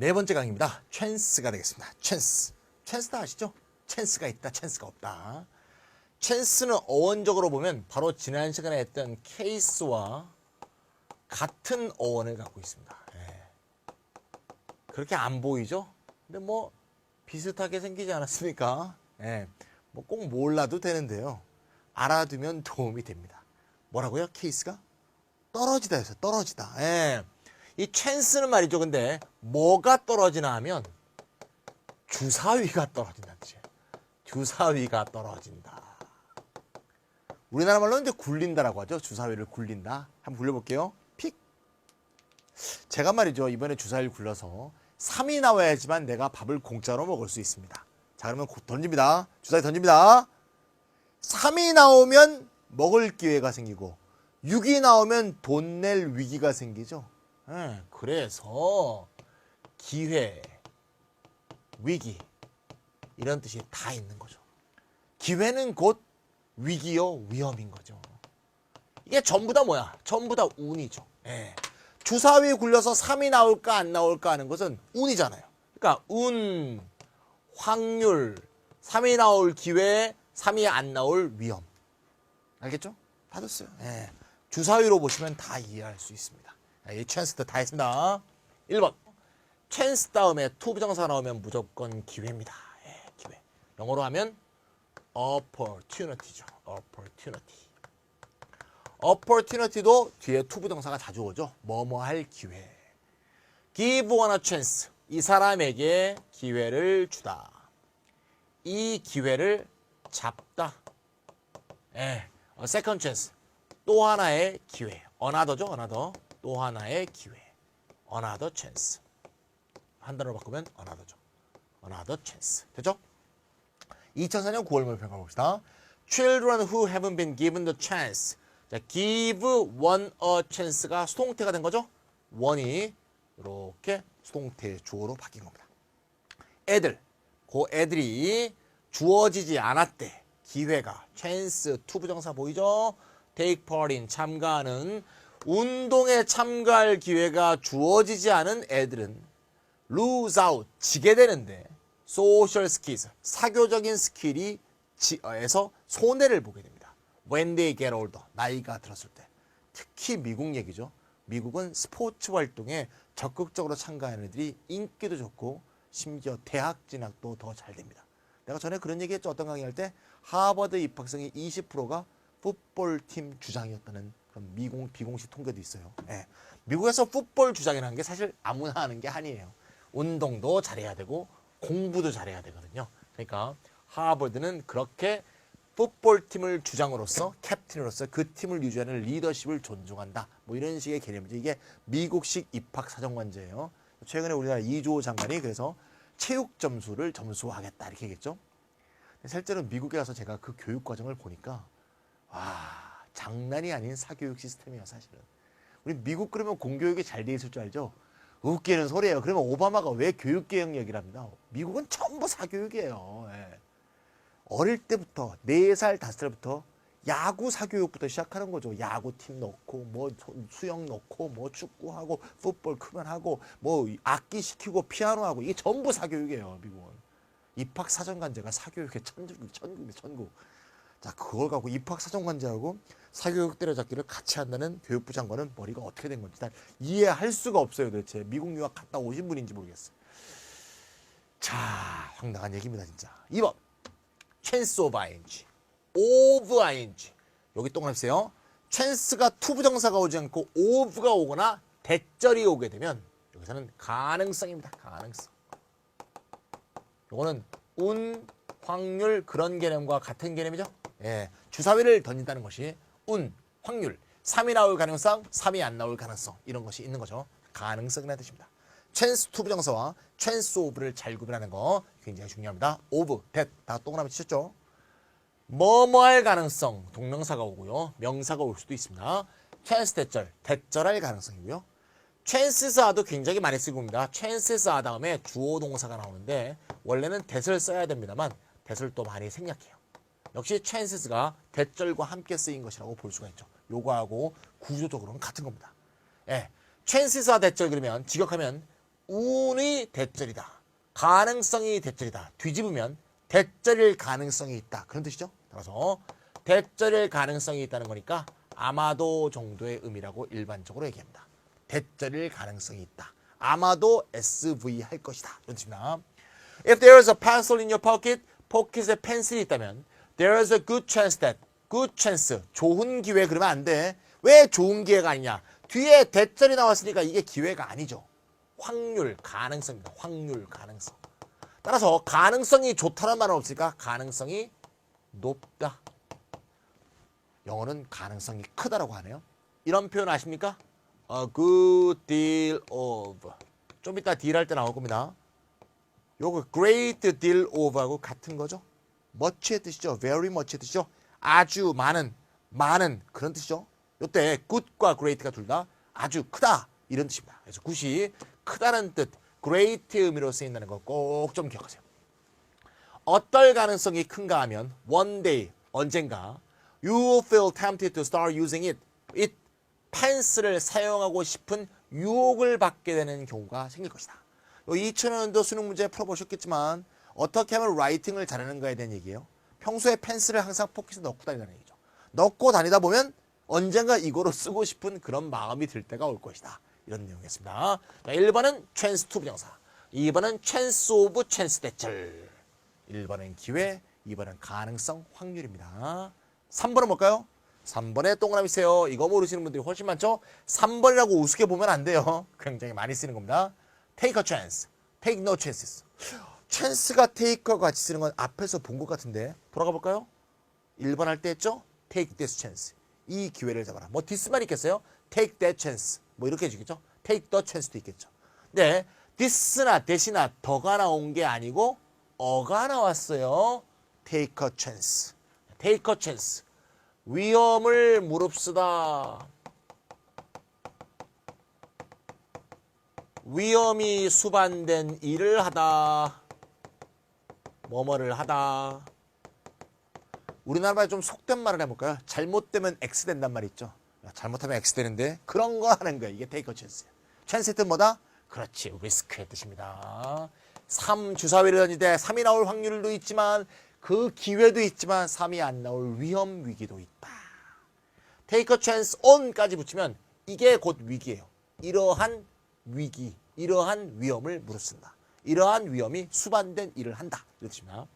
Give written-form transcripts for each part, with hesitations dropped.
네 번째 강의입니다. 찬스가 되겠습니다. 찬스. 찬스 다 아시죠? 찬스가 있다, 찬스가 없다. 찬스는 어원적으로 보면 바로 지난 시간에 했던 케이스와 같은 어원을 갖고 있습니다. 그렇게 안 보이죠? 근데 뭐 비슷하게 생기지 않았습니까? 뭐 꼭 몰라도 되는데요. 알아두면 도움이 됩니다. 뭐라고요? 케이스가? 떨어지다 해서 떨어지다. 이 찬스는 말이죠. 근데 뭐가 떨어지나 하면 주사위가 떨어진다는 뜻이에요. 주사위가 떨어진다. 우리나라 말로는 이제 굴린다라고 하죠. 주사위를 굴린다. 한번 굴려볼게요. 픽. 제가 말이죠. 이번에 주사위를 굴려서 3이 나와야지만 내가 밥을 공짜로 먹을 수 있습니다. 자, 그러면 던집니다. 주사위 던집니다. 3이 나오면 먹을 기회가 생기고 6이 나오면 돈 낼 위기가 생기죠. 그래서 기회, 위기 이런 뜻이 다 있는 거죠. 기회는 곧 위기요 위험인 거죠. 이게 전부 다 뭐야? 전부 다 운이죠. 주사위 굴려서 3이 나올까 안 나올까 하는 것은 운이잖아요. 그러니까 운, 확률, 3이 나올 기회, 3이 안 나올 위험. 알겠죠? 다 됐어요. 주사위로 보시면 다 이해할 수 있습니다. 이 찬스도 다 했습니다. 1번. 찬스 다음에 to 부정사 나오면 무조건 기회입니다. 기회. 영어로 하면 opportunity죠. opportunity. opportunity도 뒤에 to 부정사가 자주 오죠. 뭐뭐 할 기회. give one a chance. 이 사람에게 기회를 주다. 이 기회를 잡다. a second chance. 또 하나의 기회. another죠. another. 또 하나의 기회. another chance. 한 단어로 바꾸면 another죠. another chance. 됐죠? 2004년 9월 모의평가 봅시다. Children who haven't been given the chance. 자, give one a chance가 수동태가 된 거죠? one이 이렇게 수동태 주어로 바뀐 겁니다. 애들, 그 애들이 주어지지 않았대. 기회가 chance to 부정사 보이죠? take part in 참가하는 운동에 참가할 기회가 주어지지 않은 애들은 lose out 지게 되는데 social skills 사교적인 스킬이 에서 손해를 보게 됩니다. When they get older 나이가 들었을 때 특히 미국 얘기죠. 미국은 스포츠 활동에 적극적으로 참가하는 애들이 인기도 좋고 심지어 대학 진학도 더 잘 됩니다. 내가 전에 그런 얘기했죠. 어떤 강의할 때 하버드 입학생의 20%가 풋볼팀 주장이었다는 그런 비공식 통계도 있어요. 미국에서 풋볼 주장이라는 게 사실 아무나 하는 게 아니에요. 운동도 잘해야 되고 공부도 잘해야 되거든요. 그러니까 하버드는 그렇게 풋볼팀을 주장으로서 캡틴으로서 그 팀을 유지하는 리더십을 존중한다. 뭐 이런 식의 개념이죠. 이게 미국식 입학사정관제예요. 최근에 우리나라 이주호 장관이 그래서 체육 점수를 점수화하겠다 이렇게 얘기했죠. 실제로 미국에 가서 제가 그 교육 과정을 보니까 와 장난이 아닌 사교육 시스템이에요. 사실은 우리 미국 그러면 공교육이 잘 돼 있을 줄 알죠. 웃기는 소리예요. 그러면 오바마가 왜 교육개혁 얘기를 합니다. 미국은 전부 사교육이에요. 어릴 때부터 4살 5살부터 야구 사교육부터 시작하는 거죠. 야구팀 넣고 뭐 수영 넣고 뭐 축구하고 풋볼 크면 하고 뭐 악기 시키고 피아노 하고 이게 전부 사교육이에요. 미국은 입학사정관제가 사교육의 천국이에요. 천국. 자, 그걸 갖고 입학사정관제하고 사교육 때려잡기를 같이 한다는 교육부 장관은 머리가 어떻게 된 건지 난 이해할 수가 없어요. 도대체 미국 유학 갔다 오신 분인지 모르겠어요. 자, 황당한 얘기입니다. 진짜. 2번 chance of ing, of ing. 여기 동그라미세요. chance가 to 부정사가 오지 않고 of가 오거나 대절이 오게 되면 여기서는 가능성입니다. 가능성. 요거는 운, 확률 그런 개념과 같은 개념이죠. 주사위를 던진다는 것이 운, 확률, 3이 나올 가능성, 3이 안 나올 가능성 이런 것이 있는 거죠. 가능성이라는 뜻입니다. chance to 부정사와 chance of를 잘 구분하는 거 굉장히 중요합니다. of, that 다 동그라미 치셨죠? 뭐뭐 할 가능성 동명사가 오고요. 명사가 올 수도 있습니다. chance 대절, 대절할 가능성이고요. chances are도 굉장히 많이 쓰고 있습니다. chances are 다음에 주어 동사가 나오는데 원래는 that을 써야 됩니다만 that을 또 많이 생략해요. 역시 chances가 대절과 함께 쓰인 것이라고 볼 수가 있죠. 요거하고 구조적으로는 같은 겁니다. chances are 대절 그러면 직역하면 운이 대절이다. 가능성이 대절이다. 뒤집으면 대절일 가능성이 있다. 그런 뜻이죠. 따라서 대절일 가능성이 있다는 거니까 아마도 정도의 의미라고 일반적으로 얘기합니다. 대절일 가능성이 있다. 아마도 SV 할 것이다. 이런 뜻입니다. If there is a pencil in your pocket, 포켓에 펜슬이 있다면 there is a good chance that, good chance, 좋은 기회 그러면 안 돼. 왜 좋은 기회가 아니냐? 뒤에 대절이 나왔으니까 이게 기회가 아니죠. 확률, 가능성입니다. 확률, 가능성. 따라서 가능성이 좋다는 말은 없으니까 가능성이 높다. 영어는 가능성이 크다라고 하네요. 이런 표현 아십니까? A good deal of. 좀 이따 deal 할 때 나올 겁니다. 요거 great deal of하고 같은 거죠. much의 뜻이죠. very much의 뜻이죠. 아주 많은, 많은 그런 뜻이죠. 요때 good과 great가 둘 다 아주 크다 이런 뜻입니다. 그래서 good이 크다는 뜻, great 의미로 쓰인다는 거 꼭 좀 기억하세요. 어떨 가능성이 큰가 하면 one day, 언젠가 you will feel tempted to start using it. it 펜슬을 사용하고 싶은 유혹을 받게 되는 경우가 생길 것이다. 2000년도 수능 문제 풀어보셨겠지만 어떻게 하면 라이팅을 잘하는가에 대한 얘기예요. 평소에 펜슬을 항상 포켓에 넣고 다니는 얘기죠. 넣고 다니다 보면 언젠가 이거로 쓰고 싶은 그런 마음이 들 때가 올 것이다. 이런 내용이었습니다. 자, 1번은 chance to 부정사, 2번은 chance of chance 대절. 1번은 기회, 2번은 가능성, 확률입니다. 3번은 뭘까요? 3번에 동그라미 세요. 이거 모르시는 분들이 훨씬 많죠? 3번이라고 우습게 보면 안 돼요. 굉장히 많이 쓰는 겁니다. Take a chance, take no chances. chance가 take와 같이 쓰는 건 앞에서 본 것 같은데 돌아가 볼까요? 1번 할 때 했죠? Take this chance. 이 기회를 잡아라. 뭐 this만 있겠어요? Take that chance. 뭐 이렇게 해주겠죠? Take the chance도 있겠죠. 네, this나 that이나 더가 나온 게 아니고 어가 나왔어요. Take a chance. Take a chance. 위험을 무릅쓰다. 위험이 수반된 일을 하다. 뭐뭐를 하다. 우리나라 말 좀 속된 말을 해볼까요? 잘못되면 X 된단 말이 있죠. 잘못하면 X 되는데 그런 거 하는 거예요. 이게 take a chance. chance의 뜻 뭐다? 그렇지, risk의 뜻입니다. 3 주사위를 던질 때 3이 나올 확률도 있지만 그 기회도 있지만 3이 안 나올 위험 위기도 있다. Take a chance on까지 붙이면 이게 곧 위기예요. 이러한 위기, 이러한 위험을 무릅쓴다. 이러한 위험이 수반된 일을 한다. 이렇습니다.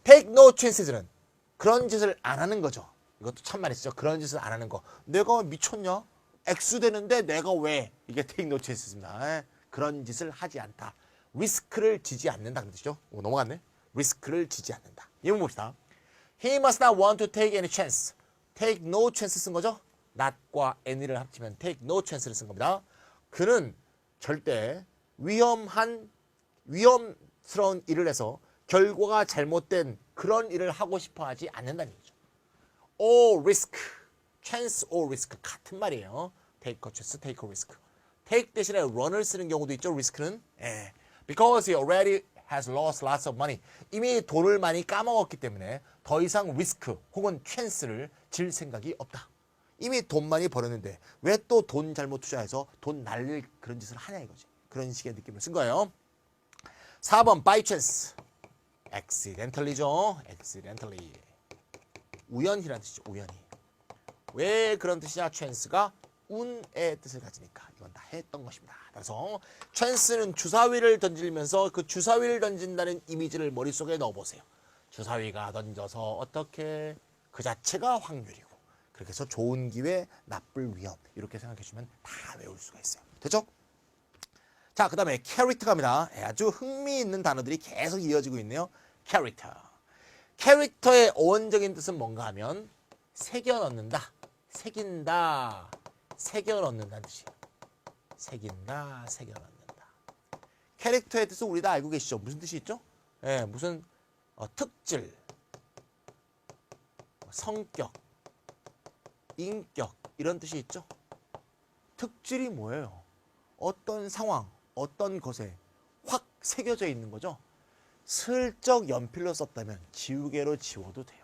Take no chances는 그런 짓을 안 하는 거죠. 이것도 참 많이 쓰죠. 그런 짓을 안 하는 거. 내가 미쳤냐? X 되는데 내가 왜? 이게 take no chances입니다. 그런 짓을 하지 않다. 리스크를 지지 않는다. 그런 뜻이죠. 넘어갔네. 리스크를 지지 않는다. 이거 봅시다. He must not want to take any chance. take no chance 쓴 거죠. not과 any를 합치면 take no chance를 쓴 겁니다. 그는 절대 위험스러운 일을 해서 결과가 잘못된 그런 일을 하고 싶어 하지 않는다는 얘기죠. or risk, chance or risk 같은 말이에요. take a chance, take a risk. take 대신에 run을 쓰는 경우도 있죠. risk는. Because he already has lost lots of money. 이미 돈을 많이 까먹었기 때문에 더 이상 risk 혹은 chance를 질 생각이 없다. 이미 돈 많이 벌었는데 왜 또 돈 잘못 투자해서 돈 날릴 그런 짓을 하냐 이거지. 그런 식의 느낌을 쓴 거예요. 4번 by chance. accidentally죠. accidentally. 우연히라는 뜻이죠. 우연히. 왜 그런 뜻이냐? chance가 운의 뜻을 가지니까 이건 다 했던 것입니다. 그래서 chance는 주사위를 던지면서 그 주사위를 던진다는 이미지를 머릿속에 넣어보세요. 주사위가 던져서 어떻게 그 자체가 확률이고 그렇게 해서 좋은 기회, 나쁠 위험 이렇게 생각해주면 다 외울 수가 있어요. 됐죠? 자, 그 다음에 캐릭터 갑니다. 아주 흥미있는 단어들이 계속 이어지고 있네요. 캐릭터. 캐릭터의 어원적인 뜻은 뭔가 하면 새겨 넣는다, 새긴다, 새겨 넣는다는 뜻이에요. 새긴다, 새겨 넣는다. 캐릭터의 뜻은 우리 다 알고 계시죠? 무슨 뜻이 있죠? 무슨 특질, 성격, 인격 이런 뜻이 있죠. 특질이 뭐예요? 어떤 상황, 어떤 것에 확 새겨져 있는 거죠. 슬쩍 연필로 썼다면 지우개로 지워도 돼요.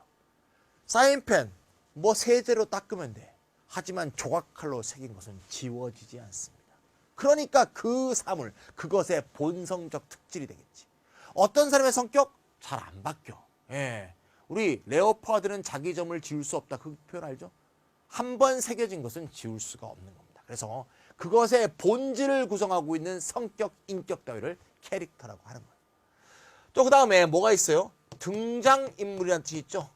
사인펜 뭐 세제로 닦으면 돼. 하지만 조각칼로 새긴 것은 지워지지 않습니다. 그러니까 그 사물, 그것의 본성적 특질이 되겠지. 어떤 사람의 성격? 잘 안 바뀌어. 예. 우리 레오파드는 자기 점을 지울 수 없다. 그 표현 알죠? 한 번 새겨진 것은 지울 수가 없는 겁니다. 그래서 그것의 본질을 구성하고 있는 성격, 인격 따위를 캐릭터라고 하는 거예요. 또 그 다음에 뭐가 있어요? 등장인물이라는 뜻이 있죠.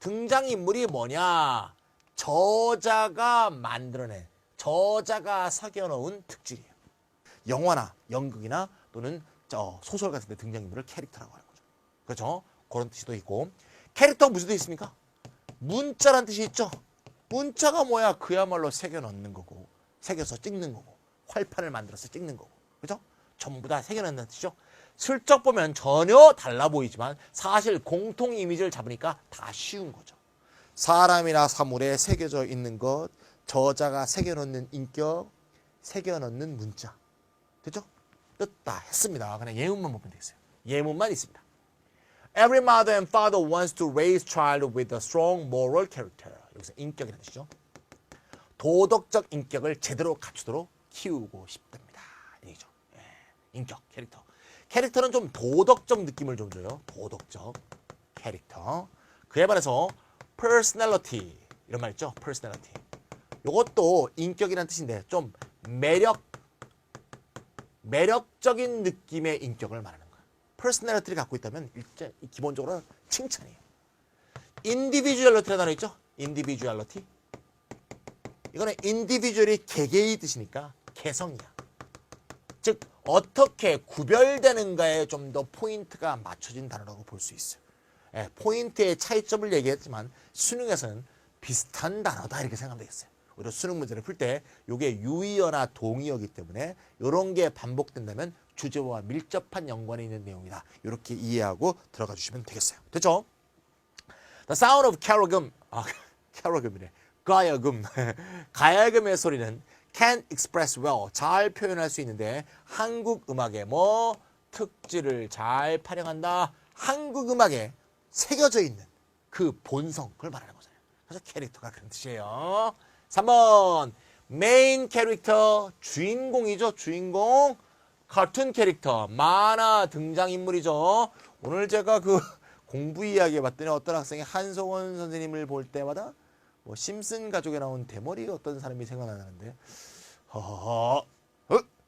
등장인물이 뭐냐? 저자가 만들어낸, 저자가 새겨놓은 특질이에요. 영화나 연극이나 또는 소설 같은 데 등장인물을 캐릭터라고 하는 거죠. 그렇죠? 그런 뜻도 있고. 캐릭터 무슨 뜻이 있습니까? 문자라는 뜻이 있죠. 문자가 뭐야? 그야말로 새겨넣는 거고, 새겨서 찍는 거고, 활판을 만들어서 찍는 거고, 그죠? 전부 다 새겨넣는 뜻이죠. 슬쩍 보면 전혀 달라 보이지만 사실 공통 이미지를 잡으니까 다 쉬운 거죠. 사람이나 사물에 새겨져 있는 것, 저자가 새겨넣는 인격, 새겨넣는 문자. 됐죠? 뜻 다 했습니다. 그냥 예문만 보면 되겠어요. 예문만 있습니다. Every mother and father wants to raise child with a strong moral character. 여기서 인격이라는 뜻이죠. 도덕적 인격을 제대로 갖추도록 키우고 싶답니다. 얘기죠. 예, 인격, 캐릭터. 캐릭터는 좀 도덕적 느낌을 좀 줘요. 도덕적 캐릭터. 그에 반해서 personality 이런 말 있죠. personality. 이것도 인격이라는 뜻인데 좀 매력적인 느낌의 인격을 말하는 거예요. personality를 갖고 있다면 일단 기본적으로 칭찬이에요. individuality라는 단어 있죠. individuality. 이거는 individual이 개개의 뜻이니까 개성이야. 즉 어떻게 구별되는가에 좀 더 포인트가 맞춰진 단어라고 볼 수 있어요. 예, 포인트의 차이점을 얘기했지만 수능에서는 비슷한 단어다 이렇게 생각하면 되겠어요. 우리가 수능 문제를 풀 때 이게 유의어나 동의어이기 때문에 이런 게 반복된다면 주제와 밀접한 연관이 있는 내용이다. 이렇게 이해하고 들어가 주시면 되겠어요. 됐죠? The sound of 캐로금, 캐로금이래. 가야금. 가야금의 소리는 can express well. 잘 표현할 수 있는데 한국 음악의 뭐 특질을 잘 활용한다. 한국 음악에 새겨져 있는 그 본성, 그걸 말하는 거잖아요. 그래서 캐릭터가 그런 뜻이에요. 3번 메인 캐릭터, 주인공이죠. 주인공. 카툰 캐릭터, 만화 등장인물이죠. 오늘 제가 그 공부 이야기 해봤더니 어떤 학생이 한성원 선생님을 볼 때마다 뭐 심슨 가족에 나온 대머리 어떤 사람이 생각나는데 한성원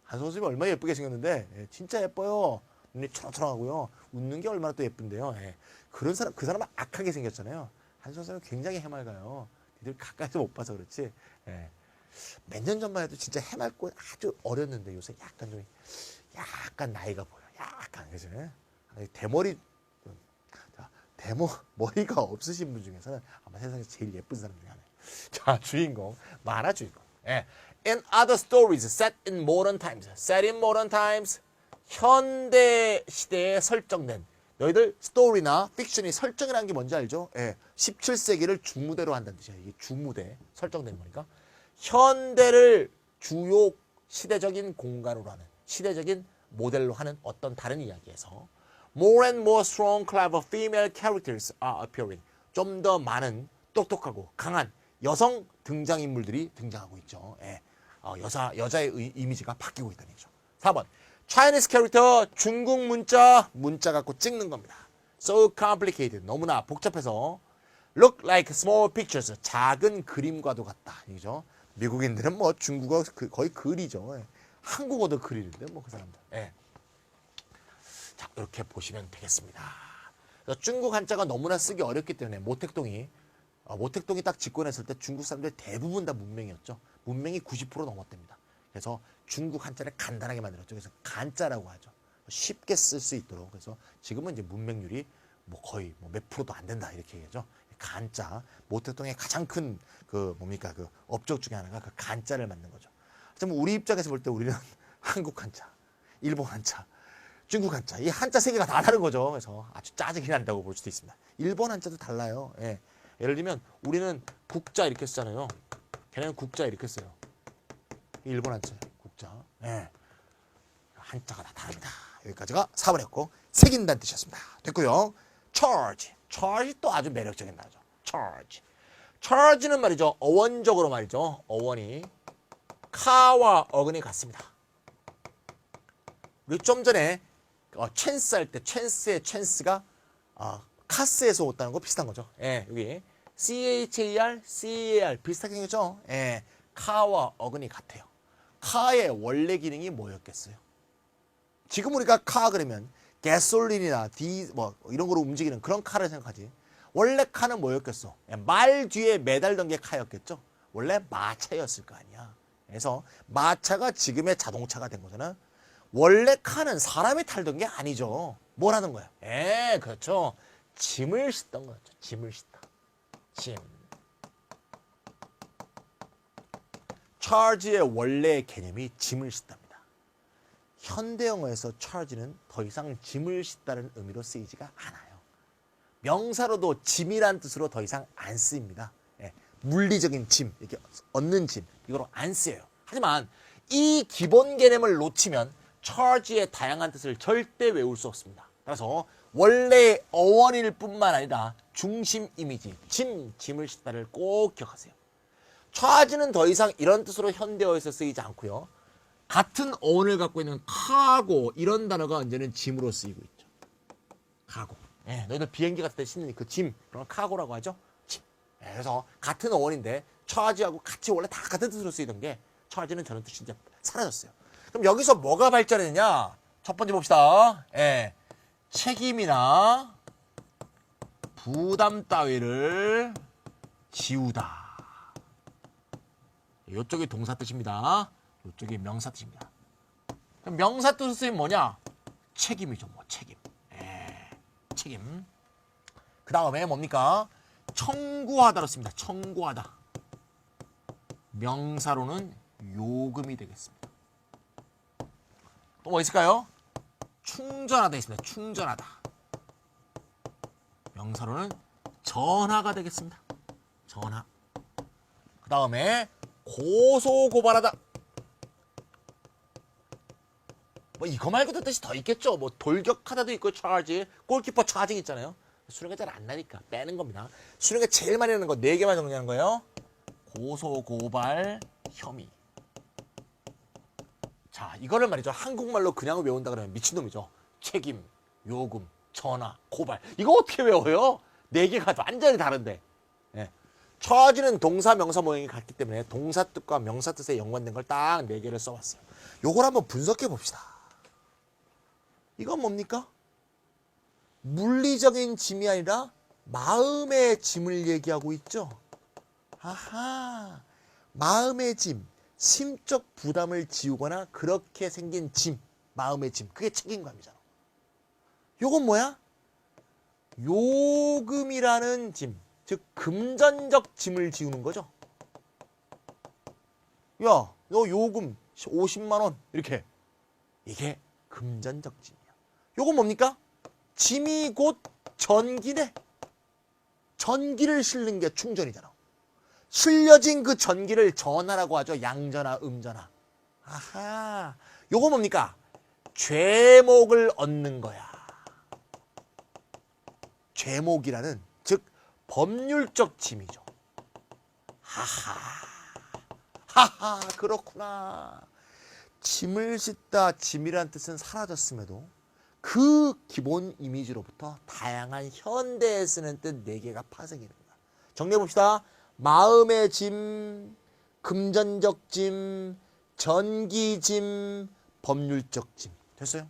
선생님이 얼마나 예쁘게 생겼는데 예, 진짜 예뻐요. 눈이 초롱초롱하고요. 웃는 게 얼마나 또 예쁜데요. 예. 그런 사람, 그 사람은 악하게 생겼잖아요. 한성원 선생님은 굉장히 해맑아요. 니들 가까이서 못 봐서 그렇지. 예. 몇 년 전만 해도 진짜 해맑고 아주 어렸는데 요새 약간 나이가 보여. 약간 그죠? 대머리 머리가 없으신 분 중에서는 아마 세상에서 제일 예쁜 사람 중에 하나예요. 자, 주인공 만화 주인공. 예. In other stories set in modern times. Set in modern times. 현대 시대에 설정된. 너희들 스토리나 픽션이 설정이라는 게 뭔지 알죠? 예. 17세기를 주무대로 한다는 뜻이야. 이게 주무대 설정된 거니까. 현대를 주요 시대적인 공간으로 하는, 시대적인 모델로 하는 어떤 다른 이야기에서 more and more strong, clever female characters are appearing. 좀 더 많은 똑똑하고 강한 여성 등장인물들이 등장하고 있죠. 예. 여자의 이미지가 바뀌고 있다는 얘기죠. 4번 Chinese character, 중국 문자 갖고 찍는 겁니다. So complicated, 너무나 복잡해서 look like small pictures, 작은 그림과도 같다. 얘기죠. 미국인들은 뭐 중국어 거의 글이죠. 예. 한국어도 글이는데 뭐 그 사람들. 예. 자, 이렇게 보시면 되겠습니다. 그래서 중국 한자가 너무나 쓰기 어렵기 때문에 모택동이 딱 집권했을 때 중국 사람들 대부분 다 문맹이었죠. 문맹이 90% 넘었답니다. 그래서 중국 한자를 간단하게 만들었죠. 그래서 간자라고 하죠. 쉽게 쓸 수 있도록. 그래서 지금은 이제 문맹률이 뭐 거의 몇 프로도 안 된다 이렇게 얘기하죠. 간자, 모택동의 가장 큰 그 뭡니까 그 업적 중에 하나가 그 간자를 만든 거죠. 참 우리 입장에서 볼 때 우리는 한국 한자, 일본 한자, 중국 한자, 이 한자 세 개가 다 다른 거죠. 그래서 아주 짜증이 난다고 볼 수도 있습니다. 일본 한자도 달라요. 예. 예를 들면 우리는 국자 이렇게 쓰잖아요. 걔네는 국자 이렇게 써요. 일본 한자, 국자. 예. 한자가 다 다릅니다. 여기까지가 4번이었고 새긴다는 뜻이었습니다. 됐고요. charge. charge 또 아주 매력적인 단어죠. charge. charge는 말이죠. 어원적으로 말이죠. 어원이 카와 어근이 같습니다. 우리 좀 전에 찬스 할 때 찬스의 찬스가 카스에서 왔다는 거 비슷한 거죠. 예, 여기 CHAR, CAR 비슷하게 생겼죠. 예, 카와 어근이 같아요. 카의 원래 기능이 뭐였겠어요? 지금 우리가 카 그러면 가솔린이나 뭐 이런 거로 움직이는 그런 카를 생각하지. 원래 카는 뭐였겠어? 말 뒤에 매달던 게 카였겠죠. 원래 마차였을 거 아니야. 그래서 마차가 지금의 자동차가 된 거잖아. 원래 카는 사람이 탈던 게 아니죠. 뭘 하는 거야? 그렇죠. 짐을 싣던 거죠. 짐을 싣다. 짐. charge의 원래 개념이 짐을 싣답니다. 현대 영어에서 charge는 더 이상 짐을 싣다는 의미로 쓰이지가 않아요. 명사로도 짐이란 뜻으로 더 이상 안 쓰입니다. 물리적인 짐, 이렇게 얻는 짐, 이거로 안 쓰여요. 하지만 이 기본 개념을 놓치면 charge의 다양한 뜻을 절대 외울 수 없습니다. 따라서 원래 어원일 뿐만 아니라 중심 이미지, 짐을 싣다를 꼭 기억하세요. charge는 더 이상 이런 뜻으로 현대어에서 쓰이지 않고요. 같은 어원을 갖고 있는 카고 이런 단어가 이제는 짐으로 쓰이고 있죠. 카고. 너희들 비행기 같은 데 싣는 그 짐, 그런 카고라고 하죠. 짐. 그래서 같은 어원인데 charge하고 같이 원래 다 같은 뜻으로 쓰이던 게 charge는 저런 뜻이 이제 사라졌어요. 그럼 여기서 뭐가 발전했느냐? 첫 번째 봅시다. 책임이나 부담 따위를 지우다. 이쪽이 동사 뜻입니다. 이쪽이 명사 뜻입니다. 그럼 명사 뜻을 쓰면 뭐냐? 책임이죠. 뭐 책임. 책임. 그 다음에 뭡니까? 청구하다로 씁니다. 청구하다. 명사로는 요금이 되겠습니다. 또 뭐 있을까요? 충전하다 있습니다. 충전하다. 명사로는 전하가 되겠습니다. 전하. 그 다음에 고소고발하다. 뭐 이거 말고도 뜻이 더 있겠죠. 뭐 돌격하다도 있고 charge, 골키퍼 차징 있잖아요. 수능가 잘 안 나니까 빼는 겁니다. 수능가 제일 많이 하는 거 4개만 정리하는 거예요. 고소고발, 혐의. 자, 이거를 말이죠. 한국말로 그냥 외운다 그러면 미친놈이죠. 책임, 요금, 전화, 고발. 이거 어떻게 외워요? 4개가 완전히 다른데. charge는 동사, 명사 모양이 같기 때문에 동사 뜻과 명사 뜻에 연관된 걸 딱 4개를 써왔어요. 요걸 한번 분석해 봅시다. 이건 뭡니까? 물리적인 짐이 아니라 마음의 짐을 얘기하고 있죠. 아하, 마음의 짐, 심적 부담을 지우거나 그렇게 생긴 짐, 마음의 짐, 그게 책임감이잖아. 요건 뭐야? 요금이라는 짐, 즉 금전적 짐을 지우는 거죠. 야, 너 요금 50만 원 이렇게. 이게 금전적 짐이야. 요건 뭡니까? 짐이 곧 전기네. 전기를 실는 게 충전이잖아. 실려진 그 전기를 전하라고 하죠. 양전하, 음전하. 아하. 요거 뭡니까? 죄목을 얻는 거야. 죄목이라는, 즉 법률적 짐이죠. 하하, 그렇구나. 짐을 싣다, 짐이란 뜻은 사라졌음에도 그 기본 이미지로부터 다양한 현대에 쓰는 뜻 4개가 파생이 됩니다. 정리해봅시다. 마음의 짐, 금전적 짐, 전기짐, 법률적 짐. 됐어요?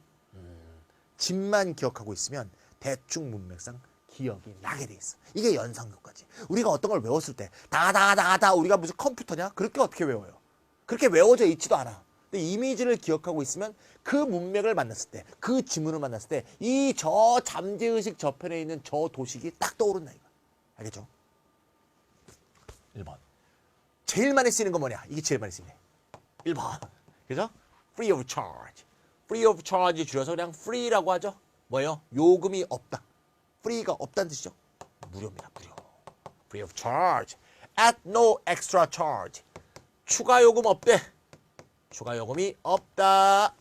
짐만 기억하고 있으면 대충 문맥상 기억이 나게 돼 있어. 이게 연상교과지. 우리가 어떤 걸 외웠을 때 다 우리가 무슨 컴퓨터냐? 그렇게 어떻게 외워요? 그렇게 외워져 있지도 않아. 근데 이미지를 기억하고 있으면 그 문맥을 만났을 때, 그 지문을 만났을 때 이 저 잠재의식 저편에 있는 저 도식이 딱 떠오른다 이거. 알겠죠? 1번. 제일 많이 쓰이는 건 뭐냐? 이게 제일 많이 쓰이네. 1번. 그죠? free of charge. free of charge 줄여서 그냥 free라고 하죠. 뭐예요? 요금이 없다. free가 없다는 뜻이죠. 무료입니다. 무료. free of charge. at no extra charge. 추가 요금 없대. 추가 요금이 없다.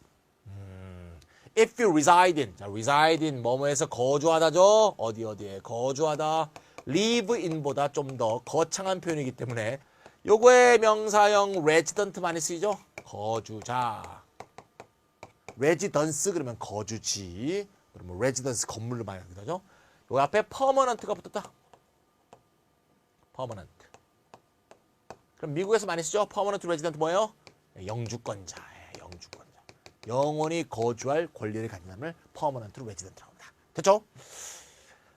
if you reside in. 자, reside in 뭐뭐에서 거주하다죠. 어디에 거주하다. live in보다 좀 더 거창한 표현이기 때문에 요거의 명사형 resident 많이 쓰이죠. 거주자. residence 그러면 거주지. 그러면 residence 건물을 말하기도 하죠. 여기 앞에 permanent가 붙었다. permanent. 그럼 미국에서 많이 쓰죠. permanent resident 뭐예요? 영주권자. 영주권자. 영원히 거주할 권리를 가진 사람을 permanent resident라고 합니다. 됐죠?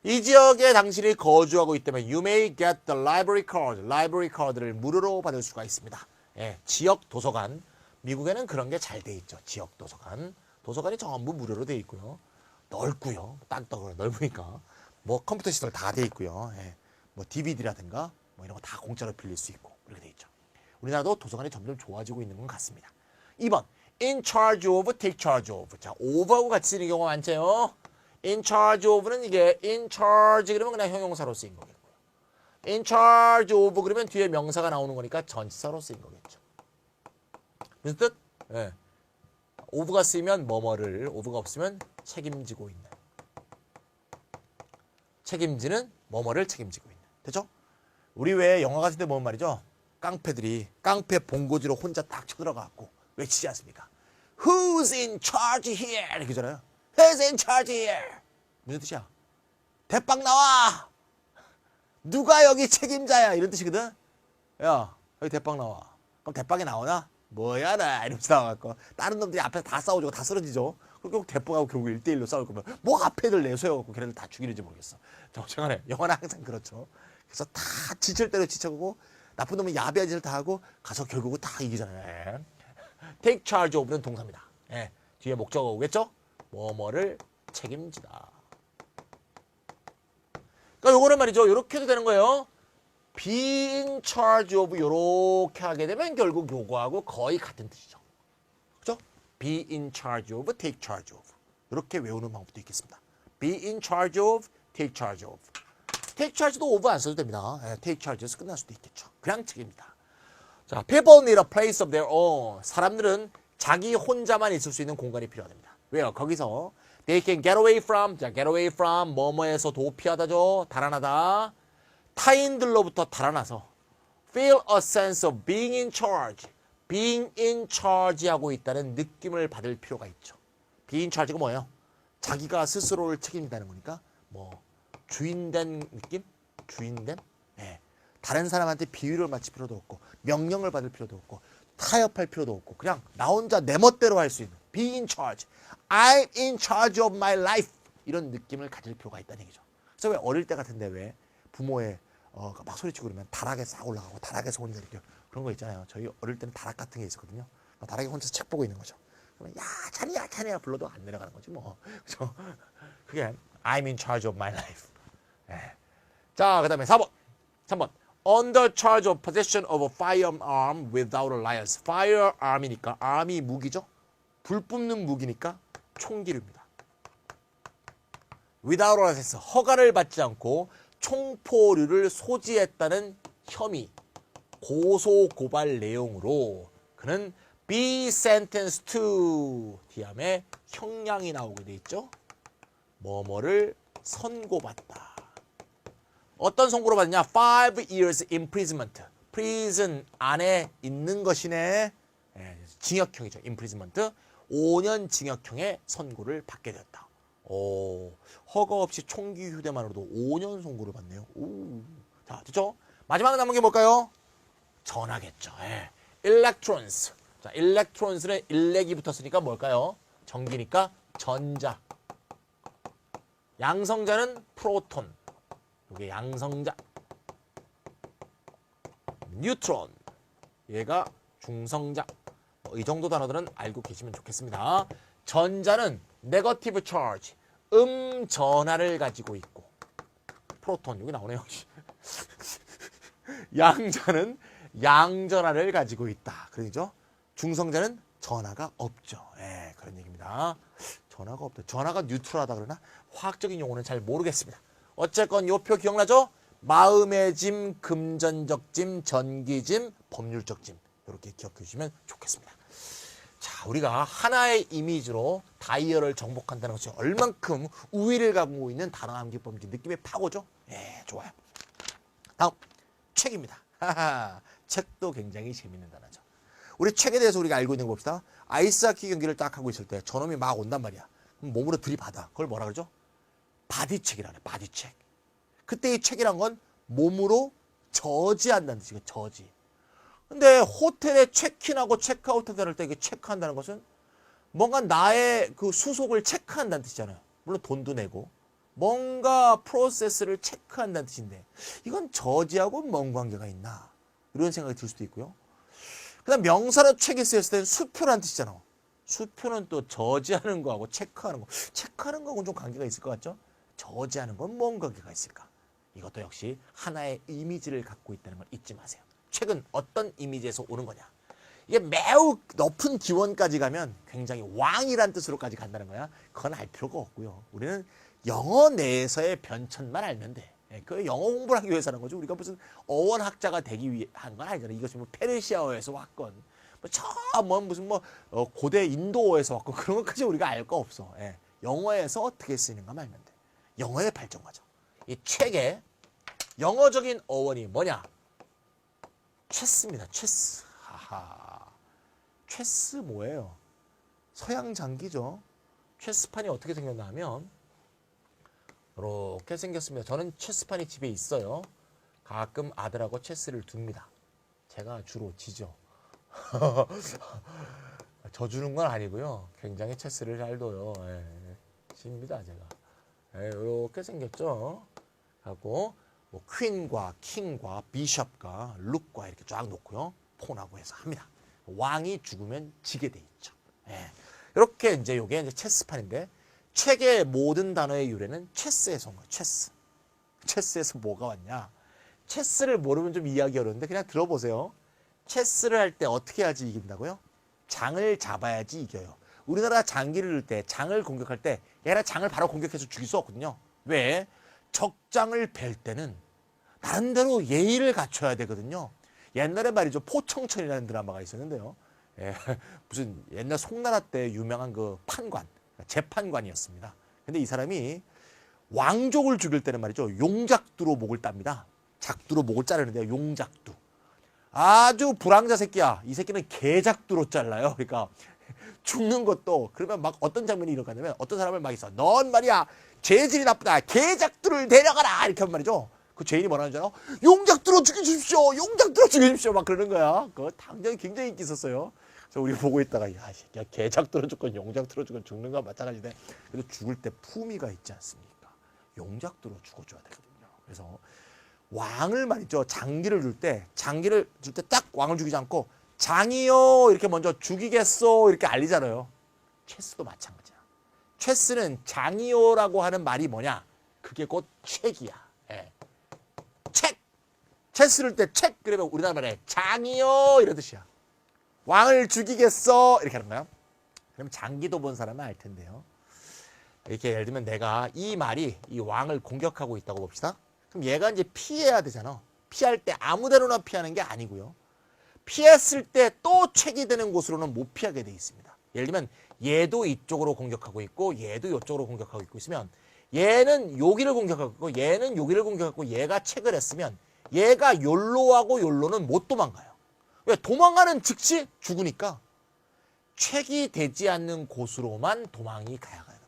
이 지역에 당신이 거주하고 있다면 you may get the library card. library card를 무료로 받을 수가 있습니다. 예, 지역 도서관. 미국에는 그런 게 잘 돼 있죠. 지역 도서관. 도서관이 전부 무료로 돼 있고요. 넓고요. 땅덩어리 넓으니까 뭐 컴퓨터 시설 다 돼 있고요. 예, 뭐 DVD라든가 뭐 이런 거 다 공짜로 빌릴 수 있고 이렇게 돼 있죠. 우리나라도 도서관이 점점 좋아지고 있는 것 같습니다. 2번 in charge of, take charge of. 자, over하고 같이 쓰는 경우가 많죠. in charge of는 이게 in charge 그러면 그냥 형용사로 쓰인 거겠고요. in charge of 그러면 뒤에 명사가 나오는 거니까 전치사로 쓰인 거겠죠. 무슨 뜻? 예. of가 쓰이면 뭐뭐를, of가 없으면 책임지고 있는. 책임지는 뭐뭐를 책임지고 있는. 됐죠? 우리 왜 영화 같은 데 보면 말이죠. 깡패들이 깡패 본고지로 혼자 딱 쳐들어가고 외치지 않습니까? Who's in charge here? 이렇게 하잖아요. Who's in charge here? 무슨 뜻이야? 대빵 나와! 누가 여기 책임자야? 이런 뜻이거든? 야, 여기 대빵 나와. 그럼 대빵이 나오나? 뭐야 나 이러면서 나와갖고 다른 놈들이 앞에서 다 싸우고 다 쓰러지죠. 그리고 대빵하고 결국 1대1로 싸울 거면 뭐 앞에 애들 내세워갖고 걔네들 다 죽이는지 모르겠어. 자, 어쨌거나 영화는 항상 그렇죠. 그래서 다 지칠 대로 지쳐가고 나쁜 놈은 야비한 짓을 다 하고 가서 결국은 다 이기잖아요. 예. Take charge of는 동사입니다. 예. 뒤에 목적어가 오겠죠? 뭐뭐를 책임지다. 그러니까 요거는 말이죠. 요렇게 해도 되는 거예요. be in charge of 요렇게 하게 되면 결국 요거하고 거의 같은 뜻이죠. 그죠? be in charge of, take charge of. 요렇게 외우는 방법도 있겠습니다. be in charge of, take charge of. take charge도 over 안 써도 됩니다. 예, take charge에서 끝날 수도 있겠죠. 그냥 책임이다. 자, people need a place of their own. 사람들은 자기 혼자만 있을 수 있는 공간이 필요합니다. 왜요? 거기서 they can get away from, 자, get away from 뭐뭐에서 도피하다죠. 달아나다. 타인들로부터 달아나서 feel a sense of being in charge. being in charge 하고 있다는 느낌을 받을 필요가 있죠. being in charge가 뭐예요? 자기가 스스로를 책임진다는 거니까 뭐 주인된 느낌? 주인됨? 네. 다른 사람한테 비위를 맞출 필요도 없고 명령을 받을 필요도 없고 타협할 필요도 없고 그냥 나 혼자 내 멋대로 할 수 있는 be in charge. I'm in charge of my life. 이런 느낌을 가질 필요가 있다는 얘기죠. 그래서 왜 어릴 때 같은데 왜 부모의 막 소리치고 그러면 다락에 싹 올라가고 다락에서 혼자 이렇게 그런 거 있잖아요. 저희 어릴 때는 다락 같은 게 있었거든요. 다락에 혼자 책 보고 있는 거죠. 그러면 야 찬이야 불러도 안 내려가는 거지 뭐. 그죠? 그게 I'm in charge of my life. 네. 자, 그 다음에 4번. 3번. Under charge of possession of a firearm without a license. firearm이니까 arm이 무기죠. 불 뿜는 무기니까 총기류입니다. without a license. 허가를 받지 않고 총포류를 소지했다는 혐의. 고소 고발 내용으로 그는 be sentenced to 뒤함에 형량이 나오게 돼 있죠. 뭐뭐를 선고받다. 어떤 선고를 받느냐? 5 years imprisonment. prison 안에 있는 것이네. 징역형이죠. imprisonment. 5년 징역형의 선고를 받게 되었다. 오, 허가 없이 총기 휴대만으로도 5년 선고를 받네요. 오. 자, 됐죠? 마지막 남은 게 뭘까요? 전화겠죠. 예. electrons. 자, electrons는 일렉이 붙었으니까 뭘까요? 전기니까 전자. 양성자는 프로톤. 이게 양성자. 뉴트론. 얘가 중성자. 이 정도 단어들은 알고 계시면 좋겠습니다. 전자는 네거티브 차지. 전하를 가지고 있고. 프로톤. 여기 나오네요. 양자는 양전하를 가지고 있다. 그러죠? 중성자는 전하가 없죠. 예, 그런 얘기입니다. 전하가 없다. 전하가 뉴트럴하다 그러나 화학적인 용어는 잘 모르겠습니다. 어쨌건 요 표 기억나죠? 마음의 짐, 금전적 짐, 전기짐, 법률적 짐. 이렇게 기억해 주시면 좋겠습니다. 자, 우리가 하나의 이미지로 다이얼을 정복한다는 것이 얼만큼 우위를 갖고 있는 단어 암기법인지 느낌이 팍 오죠? 예, 좋아요. 다음, 책입니다. 책도 굉장히 재밌는 단어죠. 우리 책에 대해서 우리가 알고 있는 거 봅시다. 아이스하키 경기를 딱 하고 있을 때 저놈이 막 온단 말이야. 그럼 몸으로 들이받아. 그걸 뭐라 그러죠? 바디책이라 그래. 바디책. 그때 이 책이란 건 몸으로 저지한다는 뜻이고 저지. 근데 호텔에 체크인하고 체크아웃할 때 이게 체크한다는 것은 뭔가 나의 그 수속을 체크한다는 뜻이잖아요. 물론 돈도 내고 뭔가 프로세스를 체크한다는 뜻인데 이건 저지하고 뭔 관계가 있나 이런 생각이 들 수도 있고요. 그다음 명사로 책이 쓰였을 때는 수표라는 뜻이잖아. 수표는 또 저지하는 거하고 체크하는 거하고는 좀 관계가 있을 것 같죠? 저지하는 건 뭔 관계가 있을까? 이것도 역시 하나의 이미지를 갖고 있다는 걸 잊지 마세요. 책은 어떤 이미지에서 오는 거냐? 이게 매우 높은 기원까지 가면 굉장히 왕이란 뜻으로까지 간다는 거야. 그건 알 필요가 없고요. 우리는 영어 내에서의 변천만 알면 돼. 그 영어 공부를 하기 위해서 하는 거죠. 우리가 무슨 어원학자가 되기 위해 한 건 아니잖아요. 이것이 뭐 페르시아어에서 왔건 무슨 고대 인도어에서 왔건 그런 것까지 우리가 알 거 없어. 영어에서 어떻게 쓰이는가 말면 돼. 영어의 발전 과정. 이 책의 영어적인 어원이 뭐냐? 체스입니다. 체스. 하하. 체스 뭐예요? 서양 장기죠. 체스판이 어떻게 생겼나 하면 이렇게 생겼습니다. 저는 체스판이 집에 있어요. 가끔 아들하고 체스를 둡니다. 제가 주로 지죠. 저 주는 건 아니고요. 굉장히 체스를 잘 둬요. 집니다 제가. 이렇게 생겼죠. 하고 뭐 퀸과 킹과 비숍과 룩과 이렇게 쫙 놓고요. 폰하고 해서 합니다. 왕이 죽으면 지게 돼 있죠. 이렇게 이제 요게 이제 체스판인데 책의 모든 단어의 유래는 체스에서 온 거예요. 체스. 체스에서 뭐가 왔냐? 체스를 모르면 좀 이해하기 어려운데 그냥 들어보세요. 체스를 할 때 어떻게 해야지 이긴다고요? 장을 잡아야지 이겨요. 우리나라 장기를 넣을 때 장을 공격할 때 얘가 장을 바로 공격해서 죽일 수 없거든요. 왜? 적장을 벨 때는 나름대로 예의를 갖춰야 되거든요. 옛날에 말이죠. 포청천이라는 드라마가 있었는데요. 무슨 옛날 송나라 때 유명한 그 판관, 재판관이었습니다. 근데 이 사람이 왕족을 죽일 때는 말이죠. 용작두로 목을 땁니다. 작두로 목을 자르는데요. 용작두. 아주 불황자 새끼야. 이 새끼는 개작두로 잘라요. 그러니까 죽는 것도 그러면 막 어떤 장면이 일어나냐면 어떤 사람을 막 있어. 넌 말이야 죄질이 나쁘다. 개작두를 데려가라. 이렇게 하면 말이죠. 그 죄인이 뭐라는 줄 알아? 용작두로 죽여주십시오. 용작두로 죽여주십시오. 막 그러는 거야. 그거 당장에 굉장히 인기 있었어요. 그래서 우리 보고 있다가 야, 새끼야 개작두로 죽건 용작두로 죽건 죽는 거와 마찬가지인데 그래도 죽을 때 품위가 있지 않습니까? 용작두로 죽어줘야 되거든요. 그래서 왕을 말이죠. 장기를 줄 때 딱 왕을 죽이지 않고 장이요 이렇게 먼저 죽이겠소 이렇게 알리잖아요. 체스도 마찬가지야. 체스는 장이요라고 하는 말이 뭐냐? 그게 곧 책이야. 책. 체스를 때 책 그러면 우리나라 말에 장이요 이런 뜻이야. 왕을 죽이겠어 이렇게 하는 거야. 그럼 장기도 본 사람은 알 텐데요. 이렇게 예를 들면 내가 이 말이 이 왕을 공격하고 있다고 봅시다. 그럼 얘가 이제 피해야 되잖아. 피할 때 아무 데로나 피하는 게 아니고요. 피했을 때 또 책이 되는 곳으로는 못 피하게 돼 있습니다. 예를 들면 얘도 이쪽으로 공격하고 있고 얘도 이쪽으로 공격하고 있고 있으면 얘는 여기를 공격하고 있고 얘는 여기를 공격하고 얘가 책을 했으면 얘가 욜로하고 욜로는 못 도망가요. 왜? 도망가는 즉시 죽으니까 책이 되지 않는 곳으로만 도망이 가야 하거든요.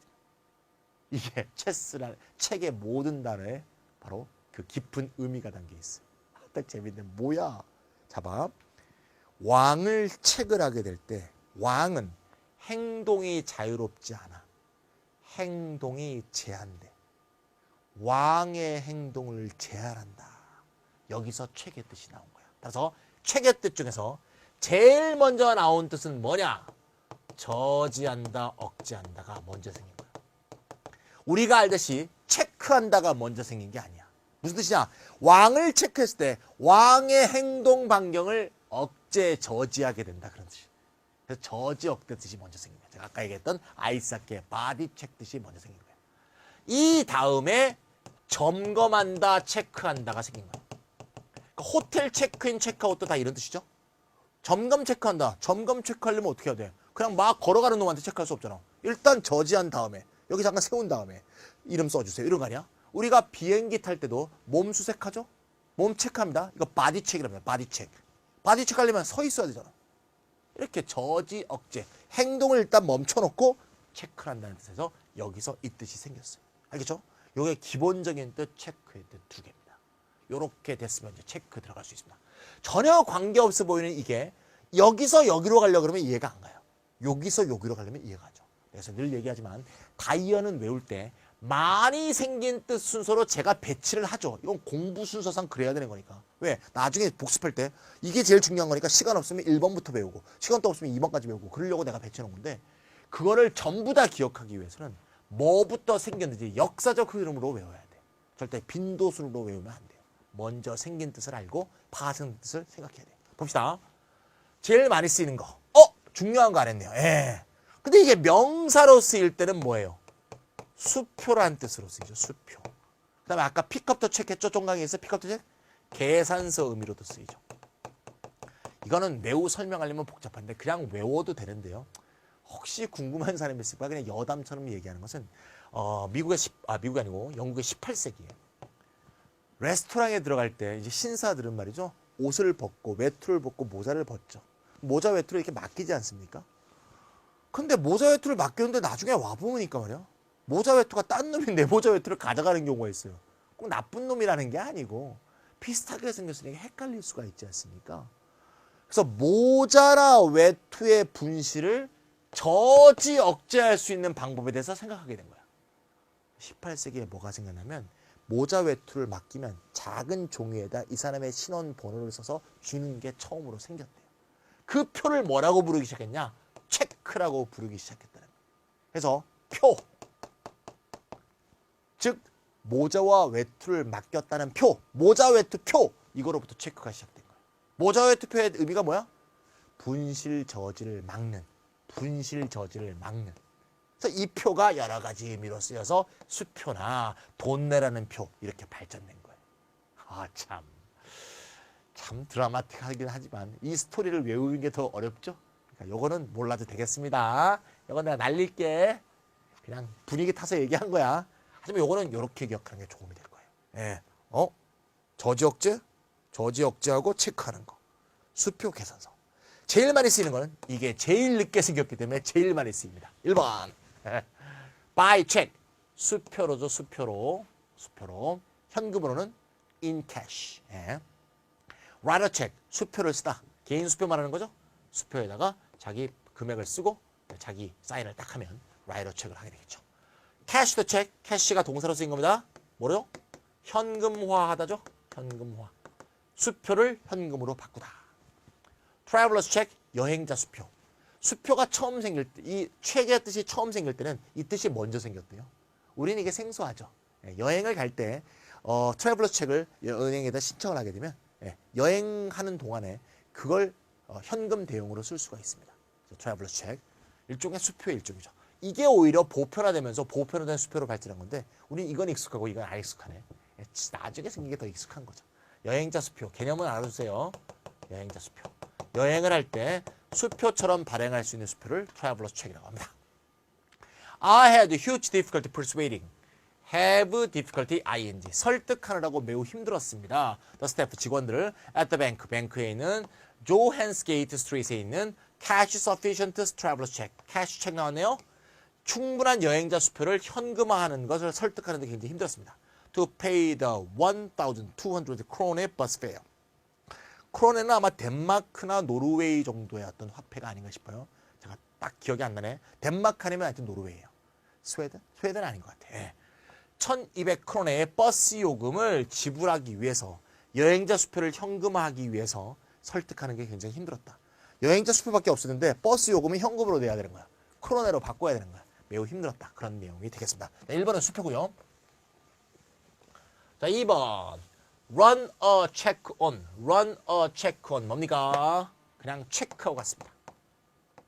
이게 체스라는 책의 모든 단어에 바로 그 깊은 의미가 담겨 있어요. 딱 재밌네. 뭐야? 자 봐. 왕을 책을 하게 될 때 왕은 행동이 자유롭지 않아. 행동이 제한돼. 왕의 행동을 제한한다. 여기서 책의 뜻이 나온 거야. 따라서 책의 뜻 중에서 제일 먼저 나온 뜻은 뭐냐? 저지한다, 억제한다가 먼저 생긴 거야. 우리가 알듯이 체크한다가 먼저 생긴 게 아니야. 무슨 뜻이냐? 왕을 체크했을 때 왕의 행동 반경을 억제, 저지하게 된다. 그런 뜻이야. 그래서 저지, 억제 뜻이 먼저 생긴 거야. 제가 아까 얘기했던 아이스하키의 바디 체크 뜻이 먼저 생긴 거야. 이 다음에 점검한다, 체크한다가 생긴 거야. 그러니까 호텔 체크인, 체크아웃도 다 이런 뜻이죠. 점검 체크한다. 점검 체크하려면 어떻게 해야 돼? 그냥 막 걸어가는 놈한테 체크할 수 없잖아. 일단 저지한 다음에 여기 잠깐 세운 다음에 이름 써주세요. 이런 거 아니야? 우리가 비행기 탈 때도 몸 수색하죠? 몸 체크합니다. 이거 바디 체크랍니다. 바디 체크. 바디 체크 하려면 서 있어야 되잖아. 이렇게 저지, 억제. 행동을 일단 멈춰놓고 체크를 한다는 뜻에서 여기서 이 뜻이 생겼어요. 알겠죠? 요게 기본적인 뜻, 체크의 뜻 두 개입니다. 요렇게 됐으면 이제 체크 들어갈 수 있습니다. 전혀 관계없어 보이는 이게 여기서 여기로 가려고 그러면 이해가 안 가요. 여기서 여기로 가려면 이해가 가죠. 그래서 늘 얘기하지만 다이어는 외울 때 많이 생긴 뜻 순서로 제가 배치를 하죠. 이건 공부 순서상 그래야 되는 거니까. 왜? 나중에 복습할 때 이게 제일 중요한 거니까 시간 없으면 1번부터 배우고 시간 또 없으면 2번까지 배우고 그러려고 내가 배치해 놓은 건데 그거를 전부 다 기억하기 위해서는 뭐부터 생겼는지 역사적 흐름으로 외워야 돼. 절대 빈도순으로 외우면 안 돼요. 먼저 생긴 뜻을 알고 파생 뜻을 생각해야 돼요. 봅시다. 제일 많이 쓰이는 거. 중요한 거 안 했네요. 예. 근데 이게 명사로 쓰일 때는 뭐예요? 수표란 뜻으로 쓰이죠. 수표. 그 다음에 아까 픽업도 체크했죠. 종강에서 픽업도 체크. 계산서 의미로도 쓰이죠. 이거는 매우 설명하려면 복잡한데 그냥 외워도 되는데요. 혹시 궁금한 사람이 있을까? 그냥 여담처럼 얘기하는 것은 미국이 아니고 영국의 18세기에 레스토랑에 들어갈 때 이제 신사들은 말이죠. 옷을 벗고 외투를 벗고 모자를 벗죠. 모자 외투를 이렇게 맡기지 않습니까? 근데 모자 외투를 맡겼는데 나중에 와보니까 말이야. 모자 외투가 딴 놈이 내 모자 외투를 가져가는 경우가 있어요. 꼭 나쁜 놈이라는 게 아니고 비슷하게 생겼으니까 헷갈릴 수가 있지 않습니까? 그래서 모자나 외투의 분실을 저지 억제할 수 있는 방법에 대해서 생각하게 된 거야. 18세기에 뭐가 생겼냐면 모자 외투를 맡기면 작은 종이에다 이 사람의 신원 번호를 써서 주는 게 처음으로 생겼대요. 그 표를 뭐라고 부르기 시작했냐? 체크라고 부르기 시작했다는 거예요. 그래서 표, 즉 모자와 외투를 맡겼다는 표, 모자 외투 표 이거로부터 체크가 시작된 거예요. 모자 외투 표의 의미가 뭐야? 분실 저지를 막는, 분실 저지를 막는. 그래서 이 표가 여러 가지 의미로 쓰여서 수표나 돈 내라는 표 이렇게 발전된 거예요. 참 드라마틱하긴 하지만 이 스토리를 외우는 게 더 어렵죠? 그러니까 요거는 몰라도 되겠습니다. 요거 내가 날릴게. 그냥 분위기 타서 얘기한 거야. 하지만 요거는 요렇게 기억하는 게 도움이 될 거예요. 예. 저지 억제? 저지 억제하고 체크하는 거. 수표 계산서. 제일 많이 쓰이는 거는 이게 제일 늦게 생겼기 때문에 제일 많이 쓰입니다. 1번. buy check. 수표로죠, 수표로. 현금으로는 in cash. 예. write a check. 수표를 쓰다. 개인 수표 말하는 거죠. 수표에다가 자기 금액을 쓰고 자기 사인을 딱 하면 write a check을 하게 되겠죠. cash the check. cash가 동사로 쓰인 겁니다. 뭐래요? 현금화하다죠. 현금화. 수표를 현금으로 바꾸다. traveler's check. 여행자 수표. 수표가 처음 생길 때, 이 check의 뜻이 처음 생길 때는 이 뜻이 먼저 생겼대요. 우리는 이게 생소하죠. 여행을 갈 때 traveler's check을 은행에다 신청을 하게 되면 여행하는 동안에 그걸 현금 대용으로 쓸 수가 있습니다. traveler's check. 일종의 수표의 일종이죠. 이게 오히려 보편화되면서 보편화된 수표로 발전한 건데 우리는 이건 익숙하고 이건 안 익숙하네. 나중에 생긴 게 더 익숙한 거죠. 여행자 수표. 개념은 알아두세요. 여행자 수표. 여행을 할 때 수표처럼 발행할 수 있는 수표를 traveler's check이라고 합니다. I had huge difficulty persuading. have difficulty ing. 설득하느라고 매우 힘들었습니다. The staff 직원들을 at the bank. 뱅크에 있는 Johannesgate Street에 있는 cash sufficient traveler's check. cash check 나왔네요. 충분한 여행자 수표를 현금화하는 것을 설득하는 데 굉장히 힘들었습니다. To pay the 1,200 kron의 bus fare. 크로네는 아마 덴마크나 노르웨이 정도의 어떤 화폐가 아닌가 싶어요. 제가 딱 기억이 안 나네. 덴마크 아니면 하여튼 노르웨이예요. 스웨덴? 스웨덴은 아닌 것 같아. 1,200 크로네의 버스 요금을 지불하기 위해서 여행자 수표를 현금화하기 위해서 설득하는 게 굉장히 힘들었다. 여행자 수표밖에 없었는데 버스 요금은 현금으로 내야 되는 거야. 크로네로 바꿔야 되는 거야. 매우 힘들었다. 그런 내용이 되겠습니다. 1번은 수표고요. 자, 2번. run a check on. run a check on. 뭡니까? 그냥 체크하고 갔습니다.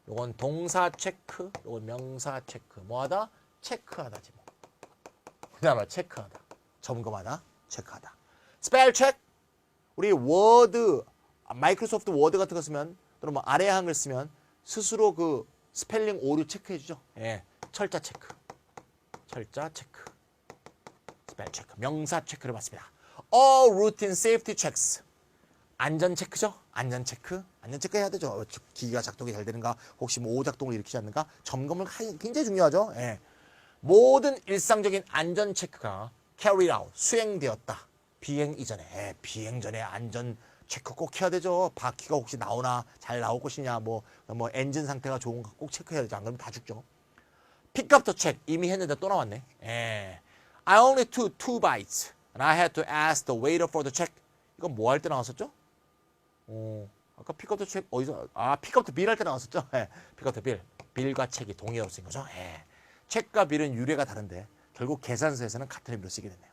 요건 동사 체크, 요건 명사 체크. 뭐하다? 체크하다지 뭐. 그다음에 체크하다. 점검하다. 체크하다. spell check. 우리 워드, 마이크로소프트 워드 같은 거 쓰면 또는 뭐 아래 한글 쓰면 스스로 그 스펠링 오류 체크해 주죠. 예. 철자 체크. 철자 체크. 스펠 체크. 명사 체크를 받습니다. All routine safety checks. 안전 체크죠. 안전 체크 해야 되죠. 기기가 작동이 잘 되는가, 혹시 뭐 오작동을 일으키지 않는가 점검을 굉장히 중요하죠. 예. 모든 일상적인 안전 체크가 carried out, 수행되었다. 비행 이전에, 비행 전에 안전 체크 꼭 해야 되죠. 바퀴가 혹시 나오나, 잘 나올 것이냐, 뭐 엔진 상태가 좋은가 꼭 체크해야 되죠. 안 그러면 다 죽죠. pick up the check, 이미 했는데 또 나왔네. I only took 2 bites and I had to ask the waiter for the check. 이건 뭐 할 때 나왔었죠? 아까 pick up the check 어디서? pick up the bill 할 때 나왔었죠? pick up the bill. 빌과 책이 동의어로 쓰인 거죠. 책과 빌은 유래가 다른데 결국 계산서에서는 같은 의미로 쓰게 됐네요.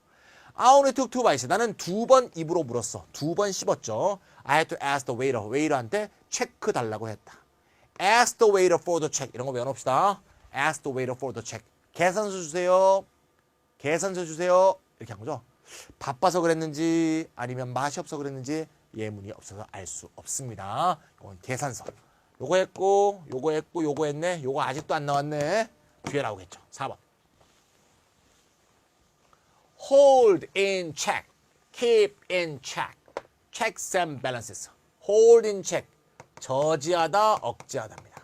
I only took 2 bites. 나는 2번 입으로 물었어. 2번 씹었죠. I had to ask the waiter. 웨이터한테 체크 달라고 했다. Ask the waiter for the check. 이런 거 외워놓읍시다. Ask the waiter for the check. 계산서 주세요. 계산서 주세요. 이렇게 한 거죠. 바빠서 그랬는지 아니면 맛이 없어서 그랬는지 예문이 없어서 알 수 없습니다. 이건 계산서. 요거 했고 요거 했고 요거 했네. 요거 아직도 안 나왔네. 뒤에 나오겠죠. 4번. Hold in check. Keep in check. Checks and balances. Hold in check. 저지하다, 억제하다입니다.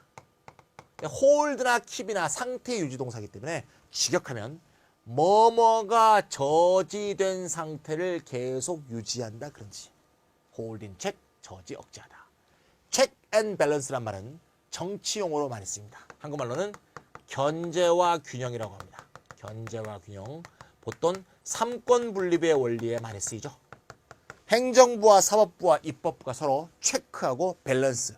hold나 keep이나 상태 유지 동사이기 때문에 직역하면 뭐뭐가 저지된 상태를 계속 유지한다 그런지. hold in check, 저지, 억제하다. check and balance란 말은 정치용어로 많이 씁니다. 한국말로는 견제와 균형이라고 합니다. 견제와 균형. 보통 삼권 분립의 원리에 많이 쓰이죠. 행정부와 사법부와 입법부가 서로 체크하고 밸런스.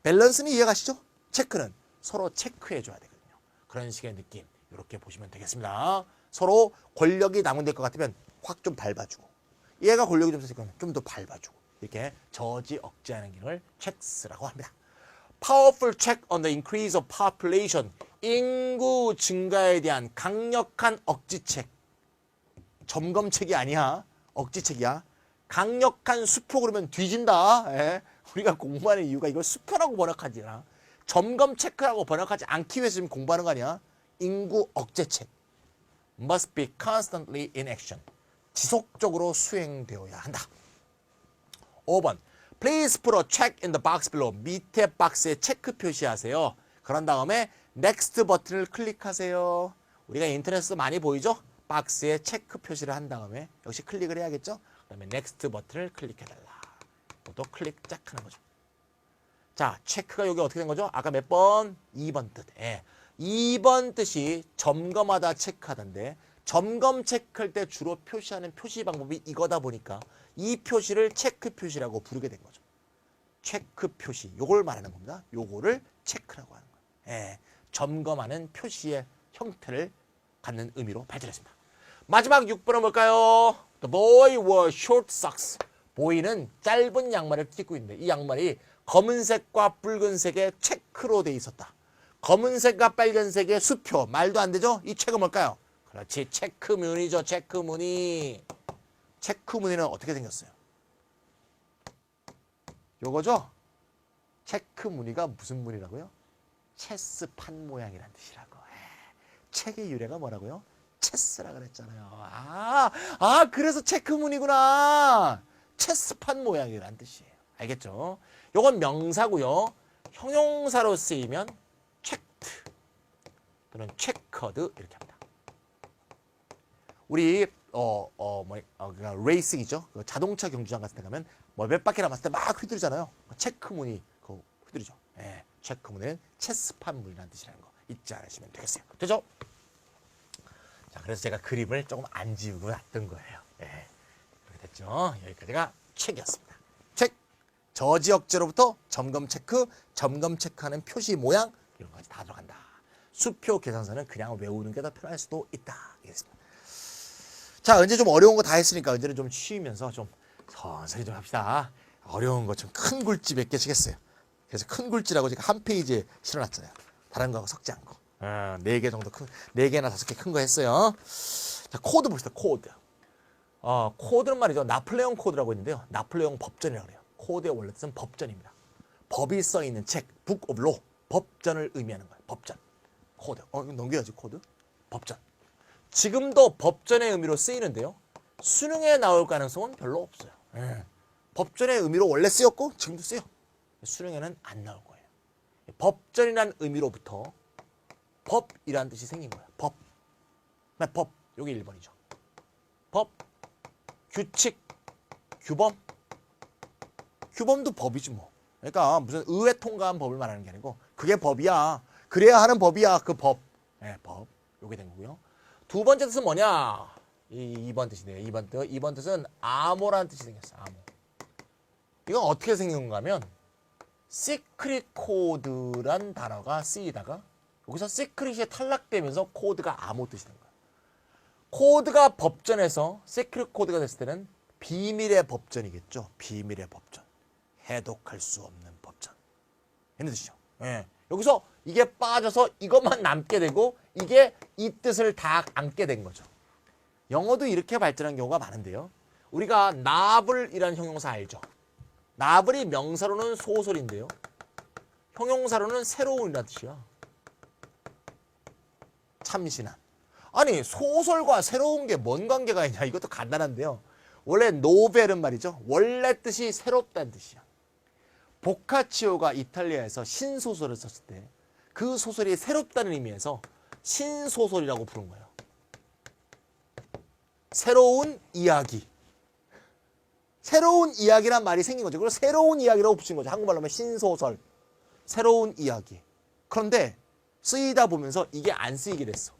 밸런스는 이해가시죠? 체크는 서로 체크해 줘야 되거든요. 그런 식의 느낌 이렇게 보시면 되겠습니다. 서로 권력이 남용될 것 같으면 확 좀 밟아주고, 얘가 권력이 좀 있을 거면 좀 더 밟아주고, 이렇게 저지 억제하는 기능을 체크라고 합니다. Powerful check on the increase of population. 인구 증가에 대한 강력한 억지책. 점검책이 아니야. 억지책이야. 강력한 수표 그러면 뒤진다. 우리가 공부하는 이유가 이걸 수표라고 번역하지 않아. 점검 체크라고 번역하지 않기 위해서 지금 공부하는 거 아니야. 인구 억제책. Must be constantly in action. 지속적으로 수행되어야 한다. 5번. Please put a check in the box below. 밑에 박스에 체크 표시하세요. 그런 다음에 next 버튼을 클릭하세요. 우리가 인터넷에서 많이 보이죠? 박스에 체크 표시를 한 다음에 역시 클릭을 해야겠죠? 그 다음에 next 버튼을 클릭해달라. 또 클릭 짝 하는 거죠. 자, 체크가 여기 어떻게 된 거죠? 아까 몇 번? 2번 뜻. 2번 뜻이 점검하다 체크하던데, 점검 체크할 때 주로 표시하는 표시 방법이 이거다 보니까 이 표시를 체크 표시라고 부르게 된 거죠. 체크 표시, 요걸 말하는 겁니다. 요거를 체크라고 하는 거예요. 점검하는 표시의 형태를 갖는 의미로 발전했습니다. 마지막 6번은 뭘까요? The boy wore short socks. 보이는 짧은 양말을 신고 있는데 이 양말이 검은색과 붉은색의 체크로 돼 있었다. 검은색과 빨간색의 수표. 말도 안 되죠? 이 책은 뭘까요? 그렇지. 체크 무늬죠. 체크 무늬. 체크 무늬는 어떻게 생겼어요? 요거죠? 체크 무늬가 무슨 무늬라고요? 체스판 모양이란 뜻이라고. 책의 유래가 뭐라고요? 체스라 그랬잖아요. 그래서 체크 무늬구나. 체스판 모양이란 뜻이에요. 알겠죠? 요건 명사고요. 형용사로 쓰이면 체크드 또는 체커드 이렇게 합니다. 우리 레이싱이죠. 자동차 경주장 같은 데 가면 뭐 몇 바퀴 남았을 때 막 휘두르잖아요. 체크 무늬 그거 휘두르죠. 체크 무늬는 체스판 무늬라는 뜻이라는 거 잊지 않으시면 되겠어요. 되죠? 자, 그래서 제가 그림을 조금 안 지우고 놨던 거예요. 이렇게 됐죠? 여기까지가 책이었습니다. 책, 저지 억제로부터 점검 체크하는 표시 모양 이런 것까지 다 들어간다. 수표 계산서는 그냥 외우는 게 더 편할 수도 있다. 알겠습니다. 자, 이제 좀 어려운 거 다 했으니까 이제는 좀 쉬면서 좀 선선히 좀 합시다. 어려운 거 좀 큰 굴지 몇 개씩 했어요. 그래서 큰 굴지라고 제가 한 페이지에 실어놨잖아요. 다른 거하고 섞지 않고. 4개 정도 큰, 4개나 5개 큰 거 했어요. 자, 코드 봅시다. 코드. 코드는 말이죠. 나폴레옹 코드라고 있는데요. 나폴레옹 법전이라고 그래요. 코드의 원래 뜻은 법전입니다. 법이 써 있는 책, Book of Law. 법전을 의미하는 거예요. 법전. 코드. 이거 넘겨야지, 코드. 법전. 지금도 법전의 의미로 쓰이는데요. 수능에 나올 가능성은 별로 없어요. 법전의 의미로 원래 쓰였고 지금도 쓰여. 수능에는 안 나올 거예요. 법전이란 의미로부터 법이라는 뜻이 생긴 거예요. 법. 법. 여기 1번이죠. 법, 규칙, 규범. 규범도 법이지 뭐. 그러니까 무슨 의회 통과한 법을 말하는 게 아니고 그게 법이야. 그래야 하는 법이야. 그 법. 네, 법. 요게 된 거고요. 두 번째 뜻은 뭐냐? 2번 뜻이네요. 2번 뜻. 2번 뜻은 암호라는 뜻이 생겼어요. 암호. 이건 어떻게 생긴 건가 하면 시크릿 코드란 단어가 쓰이다가 여기서 시크릿이 탈락되면서 코드가 암호 뜻이 된 거예요. 코드가 법전에서 시크릿 코드가 됐을 때는 비밀의 법전이겠죠. 비밀의 법전. 해독할 수 없는 법전. 이런 뜻이죠. 예. 여기서 이게 빠져서 이것만 남게 되고 이게 이 뜻을 다 안게 된 거죠. 영어도 이렇게 발전한 경우가 많은데요. 우리가 나블이라는 형용사 알죠? 나블이 명사로는 소설인데요. 형용사로는 새로운이라는 뜻이야. 참신한. 아니 소설과 새로운 게 뭔 관계가 있냐. 이것도 간단한데요. 원래 노벨은 말이죠. 원래 뜻이 새롭다는 뜻이야. 보카치오가 이탈리아에서 신소설을 썼을 때 그 소설이 새롭다는 의미에서 신소설이라고 부른 거예요. 새로운 이야기. 새로운 이야기란 말이 생긴 거죠. 그래서 새로운 이야기라고 붙인 거죠. 한국말로 하면 신소설. 새로운 이야기. 그런데 쓰이다 보면서 이게 안 쓰이게 됐어.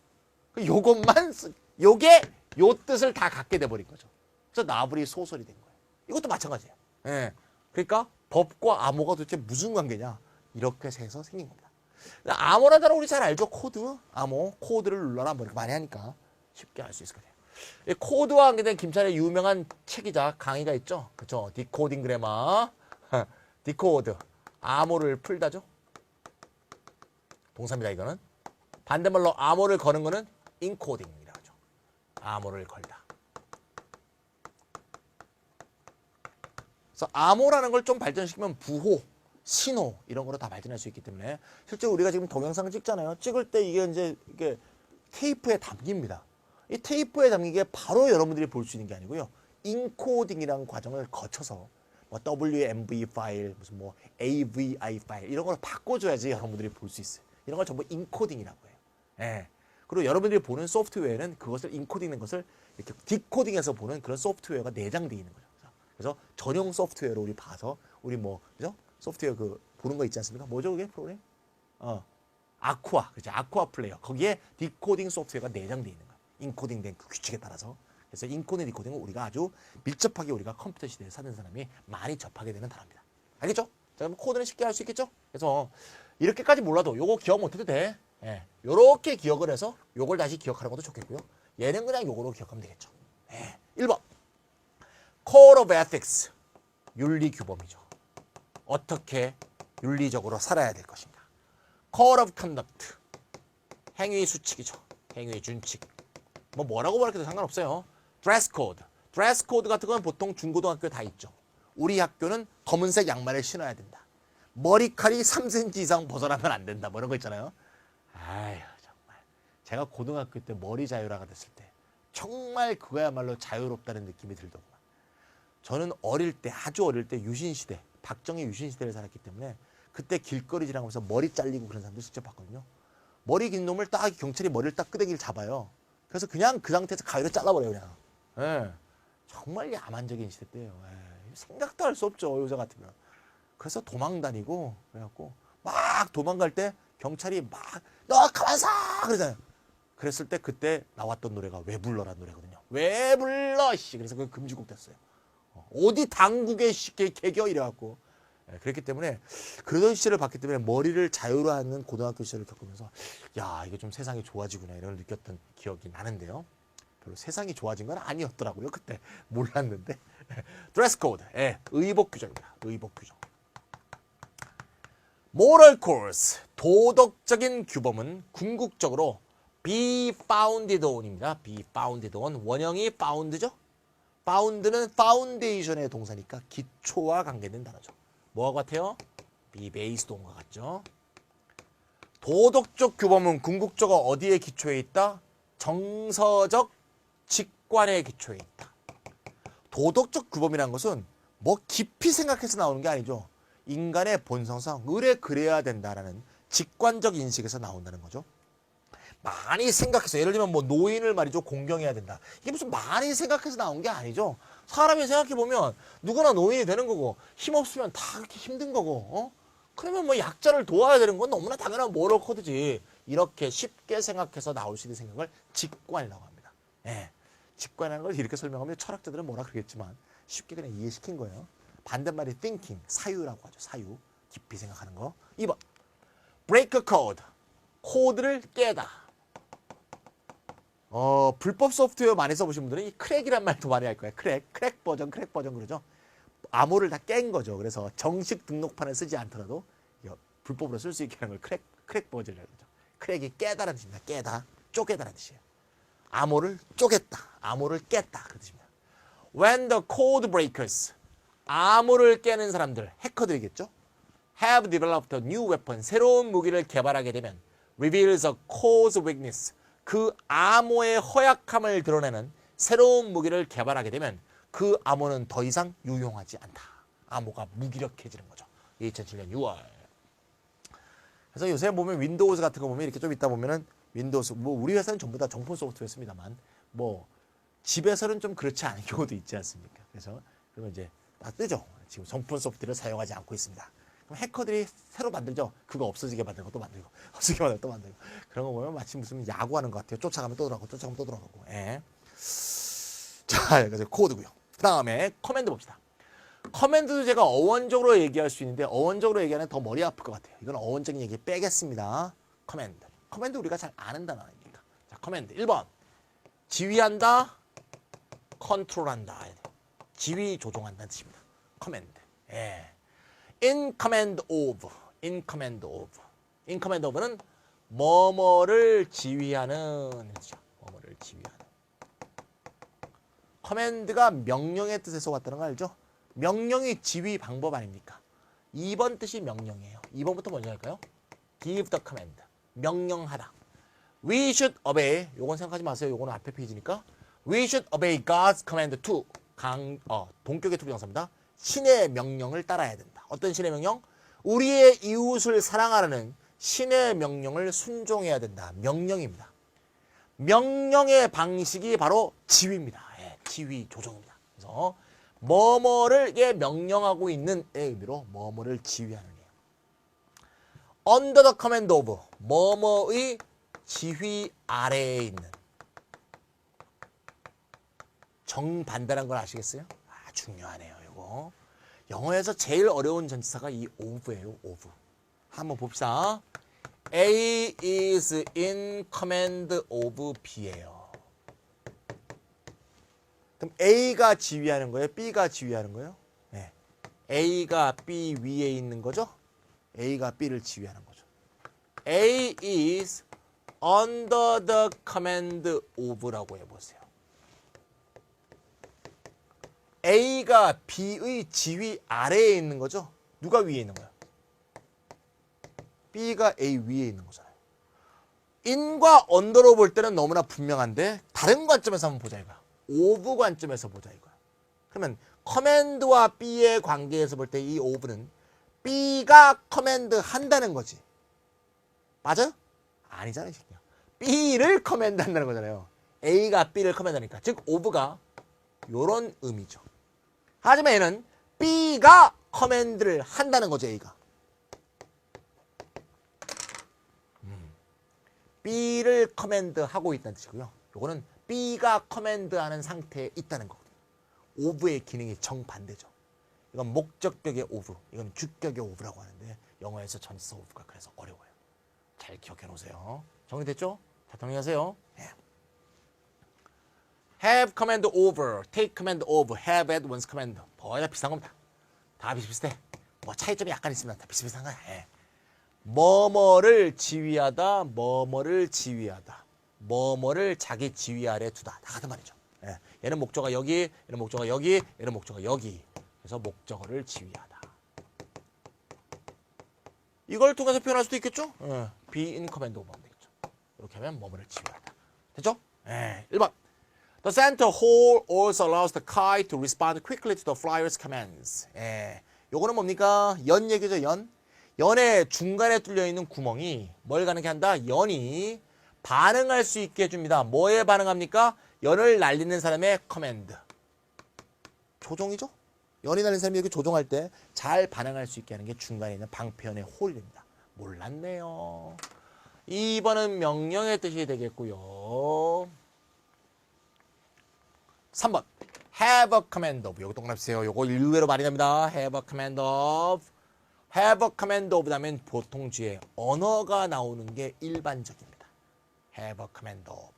요것만 요게 요 뜻을 다 갖게 돼 버린 거죠. 그래서 나블이 소설이 된 거예요. 이것도 마찬가지예요. 예. 그러니까 법과 암호가 도대체 무슨 관계냐? 이렇게 해서 생긴 겁니다. 암호라는 단어 우리 잘 알죠? 코드, 암호, 코드를 눌러라 뭐 이렇게 많이 하니까 쉽게 알 수 있을 거예요. 코드와 관계된 김찬의 유명한 책이자 강의가 있죠. 그렇죠? 디코딩 그래머, 디코드, 암호를 풀다죠. 동사입니다. 이거는 반대말로 암호를 거는 거는 인코딩이라고 하죠. 암호를 걸다. 그래서 암호라는 걸 좀 발전시키면 부호, 신호 이런 거로 다 발전할 수 있기 때문에 실제 우리가 지금 동영상을 찍잖아요. 찍을 때 이게 테이프에 담깁니다. 이 테이프에 담긴 게 바로 여러분들이 볼 수 있는 게 아니고요. 인코딩이라는 과정을 거쳐서 뭐 WMV 파일, 무슨 뭐 AVI 파일 이런 걸 바꿔줘야지 여러분들이 볼 수 있어요. 이런 걸 전부 인코딩이라고 해요. 예. 그리고 여러분들이 보는 소프트웨어는 그것을 인코딩된 것을 이렇게 디코딩해서 보는 그런 소프트웨어가 내장되어 있는 거죠. 그래서 전용 소프트웨어로 우리 봐서 우리 뭐 그죠? 소프트웨어 그 보는 거 있지 않습니까? 뭐죠 그게 프로그램? 아쿠아, 그렇죠? 아쿠아 플레이어. 거기에 디코딩 소프트웨어가 내장되어 있는 거예요. 인코딩된 그 규칙에 따라서. 그래서 인코딩, 디코딩은 우리가 아주 밀접하게 우리가 컴퓨터 시대에 사는 사람이 많이 접하게 되는 단어입니다. 알겠죠? 자, 그럼 코드는 쉽게 할 수 있겠죠? 그래서 이렇게까지 몰라도 요거 기억 못해도 돼. 예. 요렇게 기억을 해서 요걸 다시 기억하는 것도 좋겠고요. 얘는 그냥 요거로 기억하면 되겠죠. 예. 1번. Code of Ethics. 윤리 규범이죠. 어떻게 윤리적으로 살아야 될 것인가. Code of Conduct. 행위 수칙이죠. 행위 준칙. 뭐라고 말해도 상관없어요. Dress Code. Dress Code 같은 건 보통 중고등학교에 다 있죠. 우리 학교는 검은색 양말을 신어야 된다. 머리칼이 3cm 이상 벗어나면 안 된다. 뭐 이런 거 있잖아요. 아휴 정말. 제가 고등학교 때 머리 자유화가 됐을 때 정말 그거야말로 자유롭다는 느낌이 들더구만. 저는 어릴 때 아주 어릴 때 유신시대 박정희 유신시대를 살았기 때문에 그때 길거리 지나가면서 머리 잘리고 그런 사람들 직접 봤거든요. 머리 긴 놈을 딱 경찰이 머리를 딱 끄댕이를 잡아요. 그래서 그냥 그 상태에서 가위로 잘라버려요 그냥. 예. 정말 야만적인 시대 때예요. 예. 생각도 할 수 없죠 요새 같으면. 그래서 도망 다니고 그래갖고 막 도망갈 때 경찰이 막 너 가만 서 그러잖아요. 그랬을 때 그때 나왔던 노래가 왜 불러라는 노래거든요. 왜 불러 씨. 그래서 그 금지곡 됐어요. 어디 당국에 개겨 이래갖고. 예, 그랬기 때문에 그러던 시절을 봤기 때문에 머리를 자유로 하는 고등학교 시절을 겪으면서 야 이게 좀 세상이 좋아지구나 이런 걸 느꼈던 기억이 나는데요. 별로 세상이 좋아진 건 아니었더라고요. 그때 몰랐는데. 드레스 코드. 예, 의복 규정입니다. 의복 규정. moral course. 도덕적인 규범은 궁극적으로 be founded on입니다. be founded on. 원형이 found죠. found는 foundation의 동사니까 기초와 관계된 단어죠. 뭐와 같아요? be based on과 같죠. 도덕적 규범은 궁극적으로 어디에 기초해 있다? 정서적 직관에 기초해 있다. 도덕적 규범이라는 것은 뭐 깊이 생각해서 나오는 게 아니죠. 인간의 본성상 의뢰 그래야 된다라는 직관적 인식에서 나온다는 거죠. 많이 생각해서 예를 들면 뭐 노인을 말이죠 공경해야 된다. 이게 무슨 많이 생각해서 나온 게 아니죠. 사람이 생각해 보면 누구나 노인이 되는 거고 힘 없으면 다 그렇게 힘든 거고. 그러면 뭐 약자를 도와야 되는 건 너무나 당연한 모럴 코드지. 이렇게 쉽게 생각해서 나올 수 있는 생각을 직관이라고 합니다. 예. 직관이라는 걸 이렇게 설명하면 철학자들은 뭐라 그러겠지만 쉽게 그냥 이해시킨 거예요. 반대말이 thinking, 사유라고 하죠. 사유. 깊이 생각하는 거. 2번. break a code. 코드를 깨다. 불법 소프트웨어 많이 써보신 분들은 이 크랙이란 말도 많이 할 거예요. 크랙 버전 그러죠. 암호를 다 깬 거죠. 그래서 정식 등록판을 쓰지 않더라도 불법으로 쓸 수 있게 하는 걸 크랙 버전이라고 하죠. 크랙이 깨다라는 뜻입니다. 깨다, 쪼개다라는 뜻이에요. 암호를 쪼갰다, 암호를 깼다 그 뜻입니다. When the code breakers, 암호를 깨는 사람들, 해커들이겠죠. Have developed a new weapon, 새로운 무기를 개발하게 되면 reveals a code's weakness, 그 암호의 허약함을 드러내는 새로운 무기를 개발하게 되면 그 암호는 더 이상 유용하지 않다. 암호가 무기력해지는 거죠. 2007년 6월. 그래서 요새 보면 윈도우즈 같은 거 보면 이렇게 좀 있다 보면은 윈도우즈, 뭐 우리 회사는 전부 다 정품 소프트웨어였습니다만 뭐 집에서는 좀 그렇지 않은 경우도 있지 않습니까? 그래서 그러면 이제 딱 뜨죠. 지금 정품 소프트웨어를 사용하지 않고 있습니다. 그럼 해커들이 새로 만들죠. 그거 없어지게 만들고 또 만들고 없어지게 만들고 또 만들고 그런 거 보면 마치 무슨 야구하는 것 같아요. 쫓아가면 또 들어가고 쫓아가면 또 들어가고. 예. 자, 여기까지 코드고요. 그 다음에 커맨드 봅시다. 커맨드도 제가 어원적으로 얘기할 수 있는데 어원적으로 얘기하면 더 머리 아플 것 같아요. 이건 어원적인 얘기 빼겠습니다. 커맨드. 커맨드 우리가 잘 아는 단어 아닙니까? 자, 커맨드 1번. 지휘한다, 컨트롤한다. 지휘 조종한다는 뜻입니다. 커맨드. 예. in command of. in command of. in command of는 뭐뭐를 지휘하는 뜻이죠. 뭐뭐를 지휘하는. 커맨드가 명령의 뜻에서 왔다는 거 알죠? 명령이 지휘 방법 아닙니까? 2번 뜻이 명령이에요. 2번부터 먼저 할까요? give the command. 명령하다. We should obey. 요건 생각하지 마세요. 요거는 앞에 페이지니까. We should obey God's command to. 동격의 투부정사입니다. 신의 명령을 따라야 된다. 어떤 신의 명령? 우리의 이웃을 사랑하라는 신의 명령을 순종해야 된다. 명령입니다. 명령의 방식이 바로 지휘입니다. 예, 지휘 조종입니다. 그래서 뭐뭐를 명령하고 있는 의미로 뭐뭐를 지휘하는 의미예요. Under the command of. 뭐뭐의 지휘 아래에 있는. 정반대란 걸 아시겠어요? 중요하네요. 이거. 영어에서 제일 어려운 전치사가 이 of예요. of. 한번 봅시다. A is in command of B예요. 그럼 A가 지휘하는 거예요? B가 지휘하는 거예요? 네. A가 B 위에 있는 거죠? A가 B를 지휘하는 거죠. A is under the command of라고 해보세요. A가 B의 지휘 아래에 있는 거죠? 누가 위에 있는 거야? B가 A 위에 있는 거잖아요. in과 under로 볼 때는 너무나 분명한데 다른 관점에서 한번 보자 이거야. of 관점에서 보자 이거야. 그러면 command와 B의 관계에서 볼 때 이 of는 B가 command 한다는 거지. 맞아? 아니잖아요. B를 command 한다는 거잖아요. A가 B를 command 하니까. 즉 of가 요런 의미죠. 하지만 얘는 B가 command를 한다는 거죠. A가. B를 커맨드하고 있다는 뜻이고요. 요거는 B가 커맨드하는 상태에 있다는 거거든요. of의 기능이 정반대죠. 이건 목적격의 of, 이건 주격의 of라고 하는데 영어에서 전치사 of가 그래서 어려워요. 잘 기억해 놓으세요. 정리됐죠? 자, 정리하세요. 네. have command over, take command of, have at once command. 거의 다 비슷한 겁니다. 다 비슷비슷해. 뭐 차이점이 약간 있습니다. 다 비슷비슷한 거야. 네. 뭐뭐를 지휘하다, 뭐뭐를 지휘하다, 뭐뭐를 자기 지휘 아래 두다. 다 같은 말이죠. 예. 얘는 목적어가 여기, 얘는 목적어가 여기, 얘는 목적어가 여기. 그래서 목적어를 지휘하다. 이걸 통해서 표현할 수도 있겠죠? 예. be in command of 하면 되겠죠. 이렇게 하면 뭐뭐를 지휘하다. 됐죠? 예. 1번. The center hole also allows the kite to respond quickly to the flyer's commands. 예, 요거는 뭡니까? 연 얘기죠, 연. 연의 중간에 뚫려 있는 구멍이 뭘 가능하게 한다? 연이 반응할 수 있게 해줍니다. 뭐에 반응합니까? 연을 날리는 사람의 커맨드. 조종이죠? 연이 날리는 사람이 이렇게 조종할 때 잘 반응할 수 있게 하는 게 중간에 있는 방패연의 홀입니다. 몰랐네요. 2번은 명령의 뜻이 되겠고요. 3번 have a command of. 요거 동그라미세요. 요거 의외로 많이 납니다. have a command of. have a command of 다음엔 보통 뒤에 언어가 나오는 게 일반적입니다. have a command of.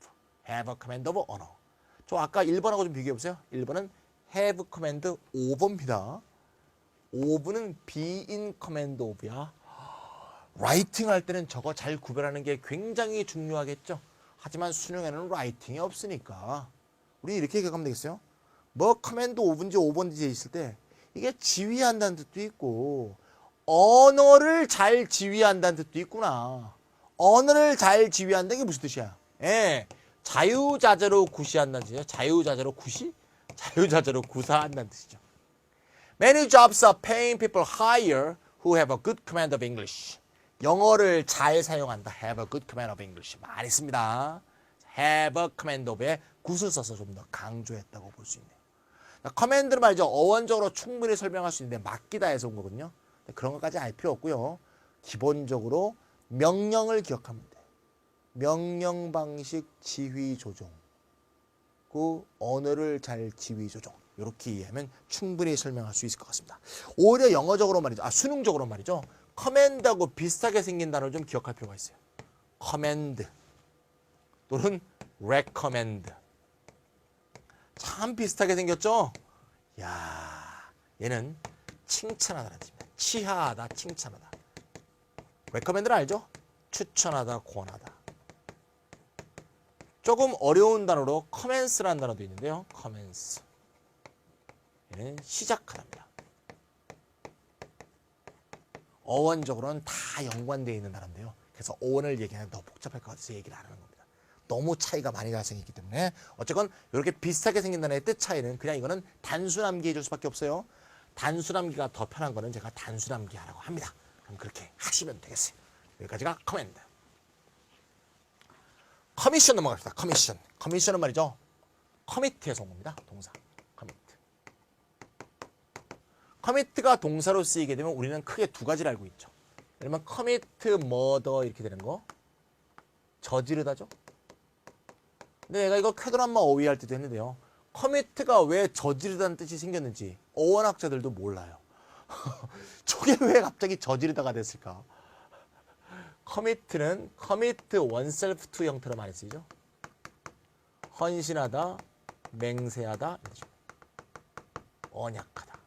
have a command of 언어. 저 아까 1번하고 좀 비교해보세요. 1번은 have command over입니다. over는 be in command of야. 라이팅 할 때는 저거 잘 구별하는 게 굉장히 중요하겠죠. 하지만 수능에는 라이팅이 없으니까 우리 이렇게 기억하면 되겠어요. 뭐 커맨드 5분지 5번지 있을 때 이게 지휘한다는 뜻도 있고 언어를 잘 지휘한다는 뜻도 있구나. 언어를 잘 지휘한다는 게 무슨 뜻이야? 예, 자유자재로 구시한다는 뜻이죠. 자유자재로 구시? 자유자재로 구사한다는 뜻이죠. Many jobs are paying people higher who have a good command of English. 영어를 잘 사용한다. Have a good command of English. 많이 씁니다. Have a command of에 굿을 써서 좀 더 강조했다고 볼 수 있네요. 커맨드는 말이죠. 어원적으로 충분히 설명할 수 있는데 맡기다에서 온 거거든요. 그런 것까지 알 필요 없고요. 기본적으로 명령을 오기억하면 돼요. 명령 방식 지휘 조종. 그 언어를 잘 지휘 조종. 이렇게 이해하면 충분히 설명할 수 있을 것 같습니다. 오히려 영어적으로 말이죠. 수능적으로 말이죠. 커맨드하고 비슷하게 생긴 단어를 좀 기억할 필요가 있어요. 커맨드 또는 recommend. 참 비슷하게 생겼죠? 야, 얘는 칭찬하다는 뜻입니다. 치하하다, 칭찬하다. recommend는 알죠? 추천하다, 권하다. 조금 어려운 단어로 commence라는 단어도 있는데요. commence. 얘는 시작하답니다. 어원적으로는 다 연관되어 있는 단어인데요. 그래서 어원을 얘기하면 더 복잡할 것 같아서 얘기를 안 하는 겁니다. 너무 차이가 많이 발생했기 때문에 어쨌건 이렇게 비슷하게 생긴 단어의 뜻 차이는 그냥 이거는 단순암기해 줄 수밖에 없어요. 단순암기가 더 편한 거는 제가 단순암기 하라고 합니다. 그럼 그렇게 하시면 되겠어요. 여기까지가 커맨드. 커미션 넘어갑시다. 커미션. 커미션은 말이죠. 커미트에서 온 겁니다. 동사. 커미트. 커미트가 동사로 쓰이게 되면 우리는 크게 두 가지를 알고 있죠. 예를 들면 커미트 머더 이렇게 되는 거. 저지르다죠. 근데 내가 이거 쾌도란마 어휘할 때도 했는데요. 커미트가 왜 저지르다는 뜻이 생겼는지 어원학자들도 몰라요. 저게 왜 갑자기 저지르다가 됐을까? 커미트는 커미트 원셀프 투 형태로 많이 쓰이죠. 헌신하다, 맹세하다, 언약하다.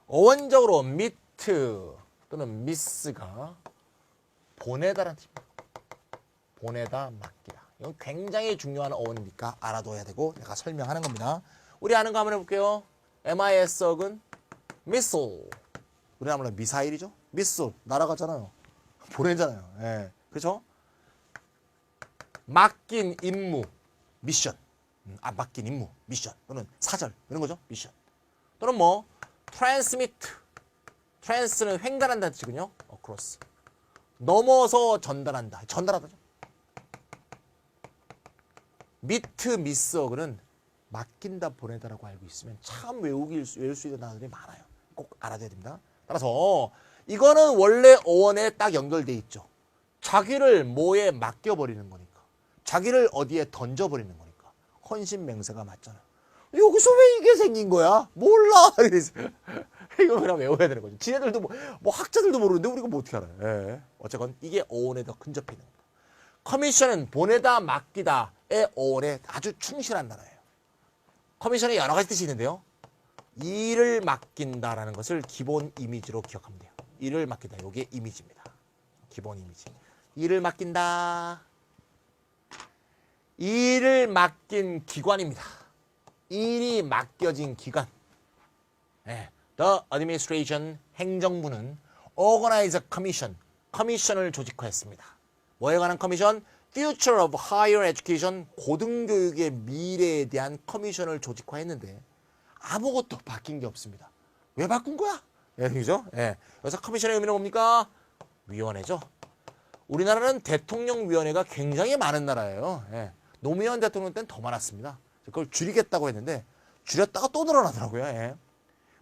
어원적으로 미트 또는 미스가 보내다라는 뜻입니다. 보내다, 맡기다. 이건 굉장히 중요한 어원이니까 알아둬야 되고 내가 설명하는 겁니다. 우리 아는 거 한번 해볼게요. MIS은 missile. 우리 아무래도 미사일이죠. missile 날아가잖아요. 보내잖아요. 예, 그렇죠? 맡긴 임무, 미션. 맡긴 임무, 미션. 또는 사절 이런 거죠. 미션. 또는 뭐 transmit. trans는 횡단한다는 뜻이군요. across. 넘어서 전달한다. 전달하다죠. 미트 미스어그는 맡긴다 보내다라고 알고 있으면 참 외울 수 있는 단어들이 많아요. 꼭 알아둬야 됩니다. 따라서 이거는 원래 어원에 딱 연결돼 있죠. 자기를 뭐에 맡겨버리는 거니까. 자기를 어디에 던져버리는 거니까. 헌신맹세가 맞잖아요. 여기서 왜 이게 생긴 거야? 몰라. 이거 그냥 외워야 되는 거죠. 지네들도 뭐 학자들도 모르는데 우리가 뭐 어떻게 알아요? 예. 어쨌건 이게 어원에 더 근접해 있는 겁니다. 커미션은 보내다 맡기다의 어원에 아주 충실한 단어예요. 커미션에 여러 가지 뜻이 있는데요. 일을 맡긴다라는 것을 기본 이미지로 기억하면 돼요. 일을 맡긴다. 이게 이미지입니다. 기본 이미지. 일을 맡긴다. 일을 맡긴 기관입니다. 일이 맡겨진 기관. 네. The Administration, 행정부는 Organize a Commission, 커미션을 조직화했습니다. 뭐에 관한 커미션? Future of Higher Education 고등교육의 미래에 대한 커미션을 조직화했는데 아무것도 바뀐 게 없습니다. 왜 바꾼 거야? 예, 그죠? 예. 여기서 커미션의 의미는 뭡니까? 위원회죠. 우리나라는 대통령위원회가 굉장히 많은 나라예요. 예. 노무현 대통령 때는 더 많았습니다. 그걸 줄이겠다고 했는데 줄였다가 또 늘어나더라고요. 예.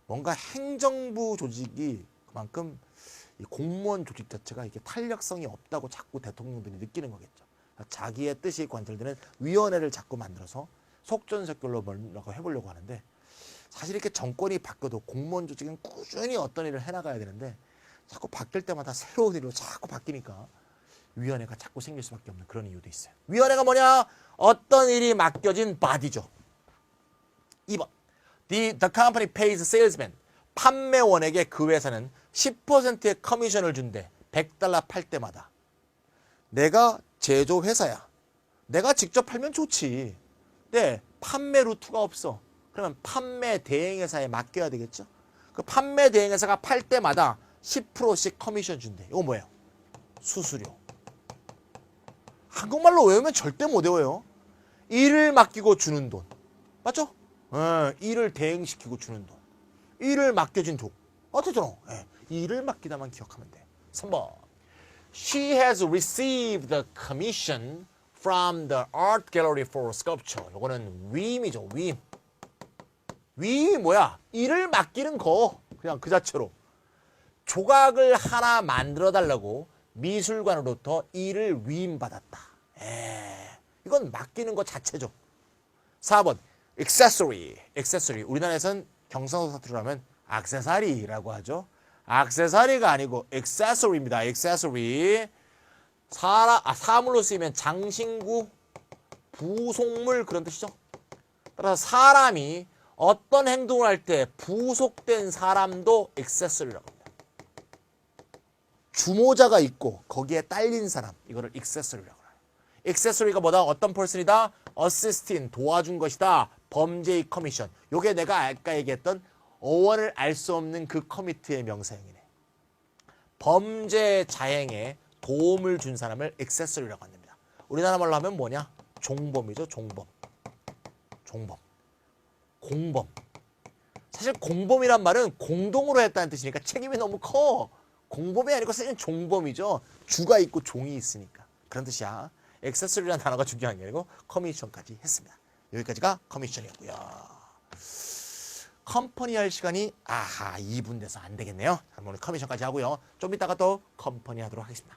뭔가 행정부 조직이 그만큼 이 공무원 조직 자체가 이게 탄력성이 없다고 자꾸 대통령들이 느끼는 거겠죠. 자기의 뜻이 관철되는 위원회를 자꾸 만들어서 속전속결로 뭐라고 해보려고 하는데 사실 이렇게 정권이 바뀌어도 공무원 조직은 꾸준히 어떤 일을 해나가야 되는데 자꾸 바뀔 때마다 새로운 일로 자꾸 바뀌니까 위원회가 자꾸 생길 수밖에 없는 그런 이유도 있어요. 위원회가 뭐냐? 어떤 일이 맡겨진 바디죠. 2번. The company pays salesman. 판매원에게 그 회사는 10%의 커미션을 준대. $100 팔 때마다. 내가 제조회사야. 내가 직접 팔면 좋지. 근데 판매 루트가 없어. 그러면 판매 대행회사에 맡겨야 되겠죠. 그 판매 대행회사가 팔 때마다 10%씩 커미션 준대. 이거 뭐예요? 수수료. 한국말로 외우면 절대 못 외워요. 일을 맡기고 주는 돈. 맞죠? 일을 대행시키고 주는 돈. 일을 맡겨진 돈. 어떻잖아. 일을 맡기다만 기억하면 돼. 3번. She has received the commission from the art gallery for sculpture. 이거는 위임이죠. 위임. 위임이 뭐야? 일을 맡기는 거. 그냥 그 자체로. 조각을 하나 만들어 달라고 미술관으로부터 일을 위임받았다. 이건 맡기는 것 자체죠. 4번. accessory. accessory. 우리나라에선 경상도 사투리로 하면 액세서리라고 하죠. 액세서리가 아니고 accessory입니다. accessory. 사물로 쓰이면 장신구, 부속물 그런 뜻이죠. 따라서 사람이 어떤 행동을 할 때 부속된 사람도 accessory라고 합니다. 주모자가 있고 거기에 딸린 사람, 이거를 accessory라고 해요. accessory가 뭐다? 어떤 person이다? assisting, 도와준 것이다. 범죄의 커미션. 요게 내가 아까 얘기했던 어원을 알 수 없는 그 커미트의 명사형이네. 범죄 자행에 도움을 준 사람을 액세서리라고 합니다. 우리나라 말로 하면 뭐냐? 종범이죠. 종범. 종범. 공범. 사실 공범이란 말은 공동으로 했다는 뜻이니까 책임이 너무 커. 공범이 아니고 사실 종범이죠. 주가 있고 종이 있으니까. 그런 뜻이야. 액세서리라는 단어가 중요한 게 아니고 커미션까지 했습니다. 여기까지가 커미션이었고요. 컴퍼니 할 시간이 2분 돼서 안 되겠네요. 오늘 커미션까지 하고요. 좀 이따가 또 컴퍼니 하도록 하겠습니다.